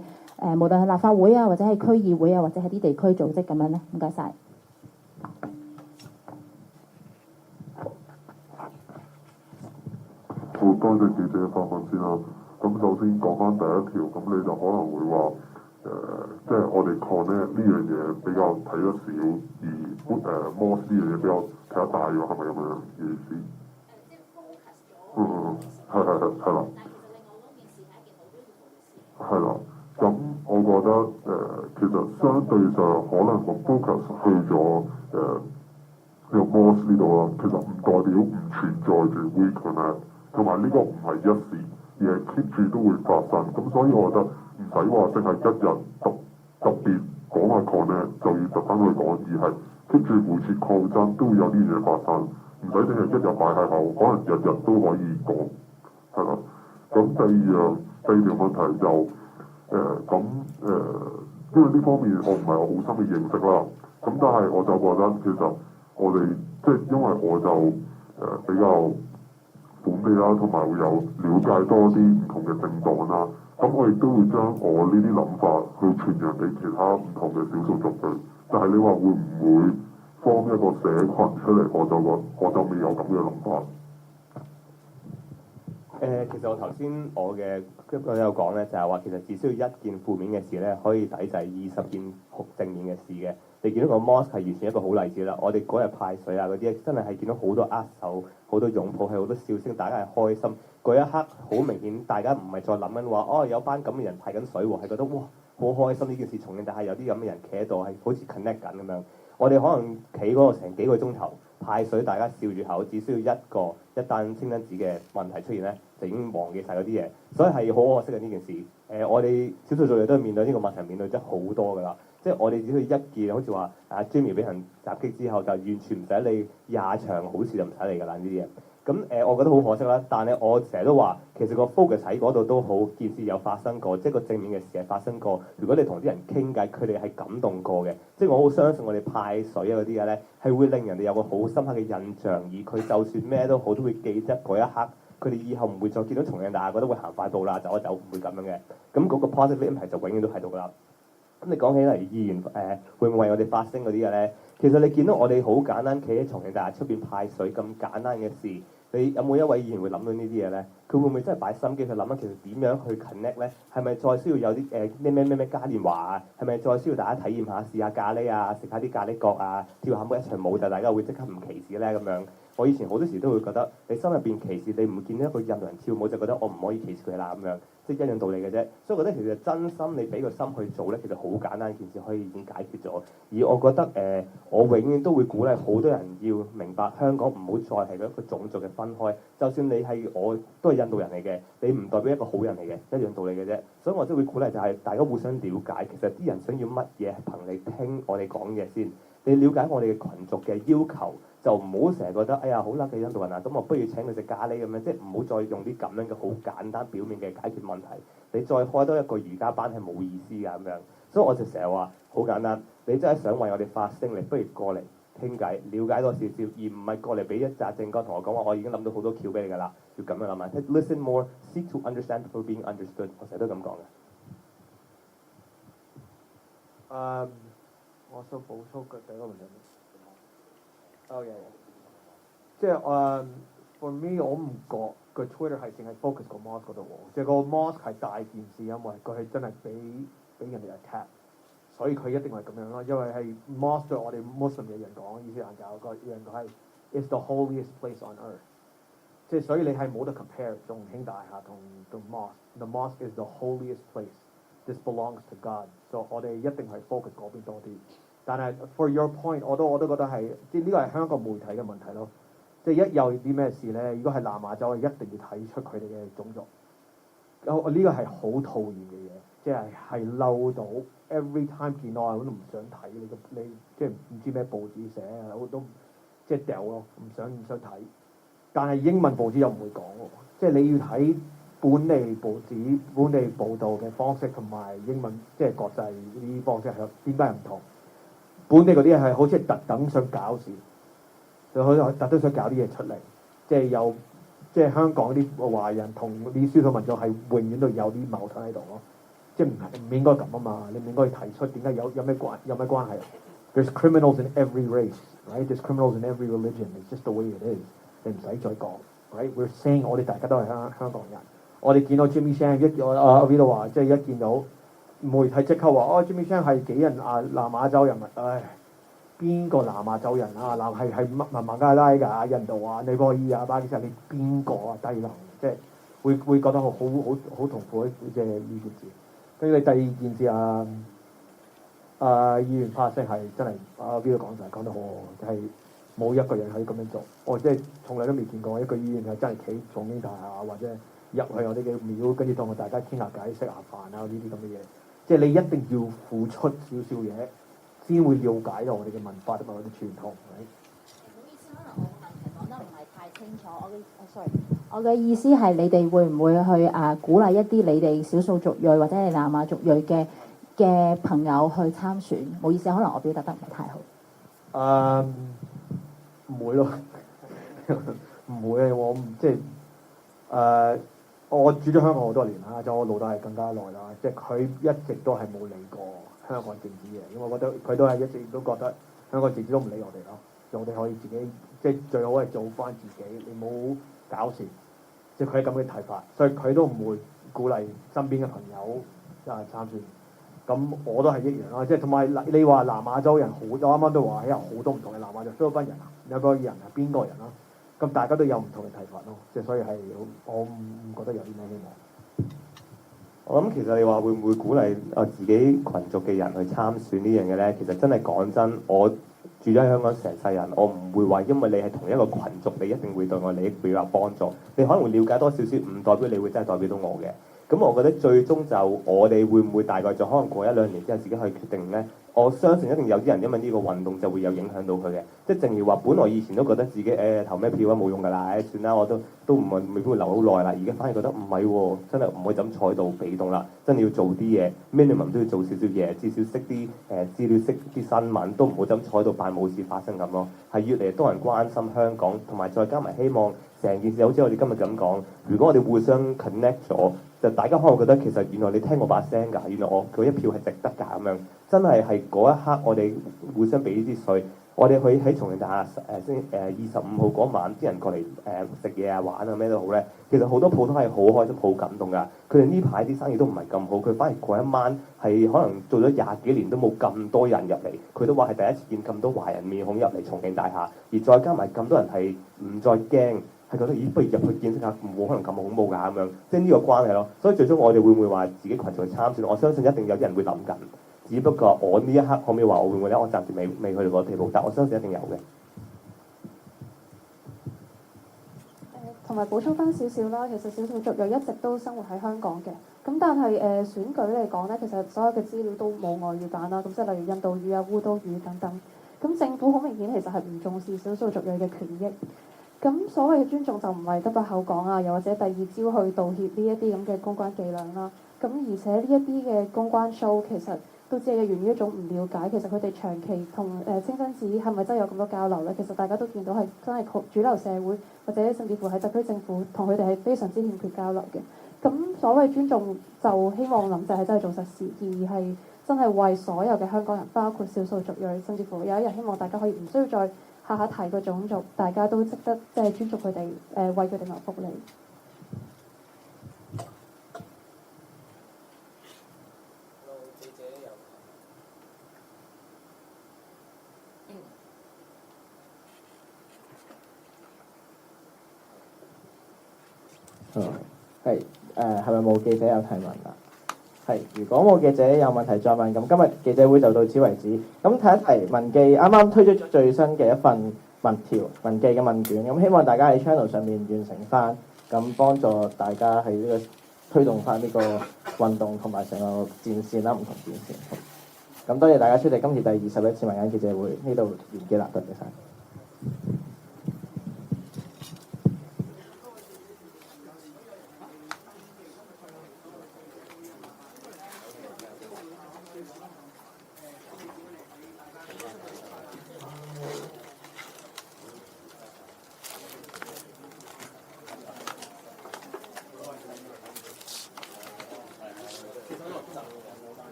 無論係立法會啊，或者係區議會啊，或者係啲地區組織咁樣咧？唔該晒。好多謝記者嘅訪問先啦。咁首先講翻第一條，咁你就可能會話即係我哋 connect 呢樣嘢比較睇得少，而摩斯嘅嘢比較睇得大喎，係咪咁樣嘅意思？係啦。係啦，咁我覺得其實相對上可能個 focus 去咗呢個摩斯呢度啦，其實唔代表唔存在住 we connect。同埋呢個唔係一時，而係 keep 住都會發生。咁所以我覺得唔使話淨係一日特別講下 connect 就要特登去講，而係 keep 住每次抗爭都會有啲嘢發生，唔使淨係一日擺喺口，可能日日都可以講，係啦。咁第二條問題就因為呢方面我唔係好深嘅認識啦。咁但係我就覺得其實我哋即係因為我就比較本地啦，同埋會有了解多啲唔同嘅政黨啦。咁我亦都會將我呢啲諗法去傳揚俾其他唔同嘅少數族裔。但係你話會唔會放一個社群出嚟，我就未有咁嘅諗法。其實我頭先我有講咧，就係話其實只需要一件負面嘅事咧，可以抵制20件正面嘅事嘅。你見到個 mosque 係完全一個好例子啦。我哋嗰日派水啊嗰啲，真係見到好多握手、好多擁抱，係好多笑聲，大家係開心。嗰一刻好明顯，大家唔係再諗緊話有班咁嘅人派緊水喎，係覺得哇好開心呢件事重現，但係有啲咁嘅人企喺度係好似 connect 緊咁樣。我哋可能企嗰個成幾個鐘頭派水，大家笑住口，只需要一單清真寺嘅問題出現咧，就已經忘記晒嗰啲嘢，所以係好可惜嘅呢件事。我哋少數族裔都係面對呢個問題，面對咗好多㗎啦。即係我哋只需要一件，好似話Jimmy 俾人襲擊之後，就完全唔使理廿場好事就唔使理㗎啦呢啲嘢。咁我覺得好可惜啦。但係我成日都話，其實個 focus 喺嗰度都好，件事有發生過，即係個正面嘅事係發生過。如果你同啲人傾偈，佢哋係感動過嘅。即係我好相信我哋派水啊嗰啲嘢咧，係會令人哋有個好深刻嘅印象，而佢就算咩都好，都會記得嗰一刻。佢哋以後唔會再見到重慶大廈，覺得會行快步啦，走一走，唔會咁樣嘅。咁嗰個 positive impact 就永遠都喺度㗎啦。咁你講起嚟議員會唔會為我哋發聲嗰啲嘅咧？其實你見到我哋好簡單，企喺重慶大廈出邊派水咁簡單嘅事，你有冇一位議員會諗到呢啲嘢咧？佢會唔會真係擺心機去諗其實點樣去 connect 咧？係咪再需要有啲咩嘉年華啊？係咪再需要大家體驗下試下咖喱啊，食下啲咖喱角啊，跳下每一場舞就大家會即刻唔歧視咧咁樣？我以前好多時都會覺得你心入邊歧視，你唔會見到一個印度人跳舞就覺得我唔可以歧視佢啦咁樣，即係一樣道理嘅啫。所以我覺得其實真心你俾個心去做咧，其實好簡單一件事可以已經解決咗。而我覺得我永遠都會鼓勵好多人要明白香港唔好再係一個種族嘅分開。就算你係我都係印度人嚟嘅，你唔代表一個好人嚟嘅，一樣道理嘅啫。所以我都會鼓勵就係大家互相了解，其實啲人想要乜嘢係憑你聽我哋講嘢先。你了解我哋嘅群族嘅要求，就唔好成日覺得哎呀好叻嘅印度人啊，咁我不如請佢食咖喱咁樣，即係唔好再用啲咁樣嘅好簡單表面嘅解決問題。你再開多一個瑜伽班係冇意思㗎咁樣。所以我就成日話好簡單，你真係想為我哋發聲，你不如過嚟傾偈，了解多少少，而唔係過嚟俾一紮政綱同我講話，我已經諗到好多橋俾你㗎啦，要咁樣諗啊。Listen more, seek to understand before being understood。我成日都咁講嘅。我想補充嘅第一個問題。OK，即係for me 我唔覺個 Twitter 係淨係 focus 個 mosque 嗰度喎，即係個 mosque 係大件事，因為佢係真係俾人哋 attack，所以佢一定係咁樣咯。因為係 mosque 對我哋 Muslim 嘅人講，伊斯蘭教個人講係 is the holiest place on earth， 即係所以你係冇得 compare 重慶大廈同 mosque。The mosque is the holiest place。This belongs to God， 所以我哋一定係 focus 嗰邊多啲。但係 for your point， 我都覺得係，即係呢個係香港媒體嘅問題咯。即係一有啲咩事咧，如果係南亞洲，一定要睇出佢哋嘅種族。呢個係好討厭嘅嘢，即係嬲到 every time 見到我都唔想睇你即係唔知咩報紙寫啊，我都即係掉咯，唔想睇。但係英文報紙又唔會講喎，即係你要睇本地報紙、本地報導嘅方式同埋英文即係國際呢啲方式係點解唔同？本地嗰啲係好似係特登想搞事，就好似特登想搞啲嘢出嚟，即係香港啲華人同啲少數民族係永遠都有啲矛盾喺度咯，即係唔應該咁啊嘛，你唔應該提出點解有咩關係 ？There's criminals in every race, right? There's criminals in every religion. It's just the way it is. 你唔使再講 ，right? We're saying 我哋大家都係香港人，我哋見到 Jimmy Chan 阿 Vito 話，即係一見到。媒體即刻話Jimmy Chan 係幾人南亞洲人民？唉，邊個南亞洲人啊？係孟加拉㗎、印度啊、尼泊爾啊、巴基斯坦，你邊個啊？低能，即係會覺得好痛苦即係呢件事。跟住你第二件事議員發聲係真係邊個講得好，係冇一個人可以咁樣做。我即係從來都未見過一個議員係真係企重慶大廈或者入去我哋嘅廟，跟住同大家傾下偈、食下飯啊呢啲咁嘅嘢。即係你一定要付出少少嘢，先會了解到我哋嘅文化同埋我哋傳統。唔好意思，可能我個問題講得唔係太清楚。我嘅意思係你哋會唔會去鼓勵一啲你哋少數族裔或者係南亞族裔嘅朋友去參選？唔好意思，可能我表達得唔係太好。唔會咯，唔會啊！我即係我住咗香港好多年啦，就我老豆係更加耐啦。即係佢一直都係冇理過香港政治嘅，因為我覺得佢都係一直都覺得香港政治都唔理我哋咯。我哋可以自己即係最好係做翻自己，你冇搞事。即係佢係咁嘅睇法，所以佢都唔會鼓勵身邊嘅朋友參選。咁我都係一樣啦，即係同埋你話南亞洲人好多，啱啱都話有好多唔同嘅南亞洲，菲律賓人啊，有個人係邊個人啦？咁大家都有唔同嘅睇法咯，即係所以係我唔覺得有啲咩希望。我諗其實你話會唔會鼓勵自己群族嘅人去參選呢樣嘢咧？其實真係講真，我住咗喺香港成世人，我唔會話因為你係同一個群族，你一定會對我利益會有幫助。你可能會了解多少少，唔代表你會真係代表到我嘅。咁我覺得最終就我哋會唔會大概就可能過1-2年之後自己去決定咧？我相信一定有啲人因為呢個運動就會有影響到佢嘅，即係正如話，本來以前都覺得自己投咩票啊冇用㗎啦，算啦，我都唔係未必會留好耐啦，而家反而覺得唔係喎，真係唔可以咁坐喺度被動啦，真係要做啲嘢 ，minimum 都要做少少嘢，至少識啲資料，識啲新聞，都唔好咁坐喺度扮冇事發生咁咯，係越嚟越多人關心香港，同埋再加埋希望成件事好似我哋今日咁講，如果我哋互相 connect 咗。就大家可能覺得其實原來你聽我把聲㗎，原來我嗰一票係值得㗎咁樣，真係嗰一刻我哋互相俾呢啲水，我哋去喺重慶大廈25號嗰晚啲人過嚟食嘢啊玩啊咩都好咧，其實好多鋪都係好開心好感動㗎，佢哋呢排啲生意都唔係咁好，佢反而嗰一晚係可能做咗20幾年都冇咁多人入嚟，佢都話係第一次見咁多華人面孔入嚟重慶大廈，而再加埋咁多人係唔再驚。係覺得咦，不如入去見識下，冇可能咁恐怖㗎咁樣，即係呢個關係咯。所以最終我哋會唔會話自己群眾去參選？我相信一定有啲人會諗緊，只不過我呢一刻可唔可以話我會唔會咧？我暫時未去到嗰個地步，但我相信一定有嘅。同埋補充翻少少啦，其實少數族裔一直都生活喺香港嘅，咁但係選舉嚟講咧，其實所有嘅資料都冇外語版啦，咁即係例如印度語啊、烏都語等等，咁政府好明顯其實係唔重視少數族裔嘅權益。咁所謂嘅尊重就唔係得把口講啊，又或者第二朝去道歉呢一啲咁嘅公關伎倆啦。咁而且呢一啲嘅公關 show 其實都只係源於一種唔了解，其實佢哋長期同清真寺係咪真係有咁多交流咧？其實大家都見到係真係主流社會或者甚至乎喺特區政府同佢哋係非常之欠缺交流嘅。咁所謂尊重就希望林鄭係真係做實事，而係真係為所有嘅香港人，包括少數族裔，甚至乎有一日希望大家可以唔需要再下下提個種族，大家都識得即係尊重佢哋，為佢哋謀福利。係係咪冇記者有提問啊？係，如果冇記者有問題再問，咁今日記者會就到此為止。咁提一提，文記啱啱推出咗最新嘅一份民調，文記嘅問卷，咁希望大家喺 channel 上面完成翻，咁幫助大家喺呢個推動翻呢個運動同埋成個戰線啦，唔同戰線。咁多謝大家出席今次第21次民間記者會，呢度完結啦，多謝晒。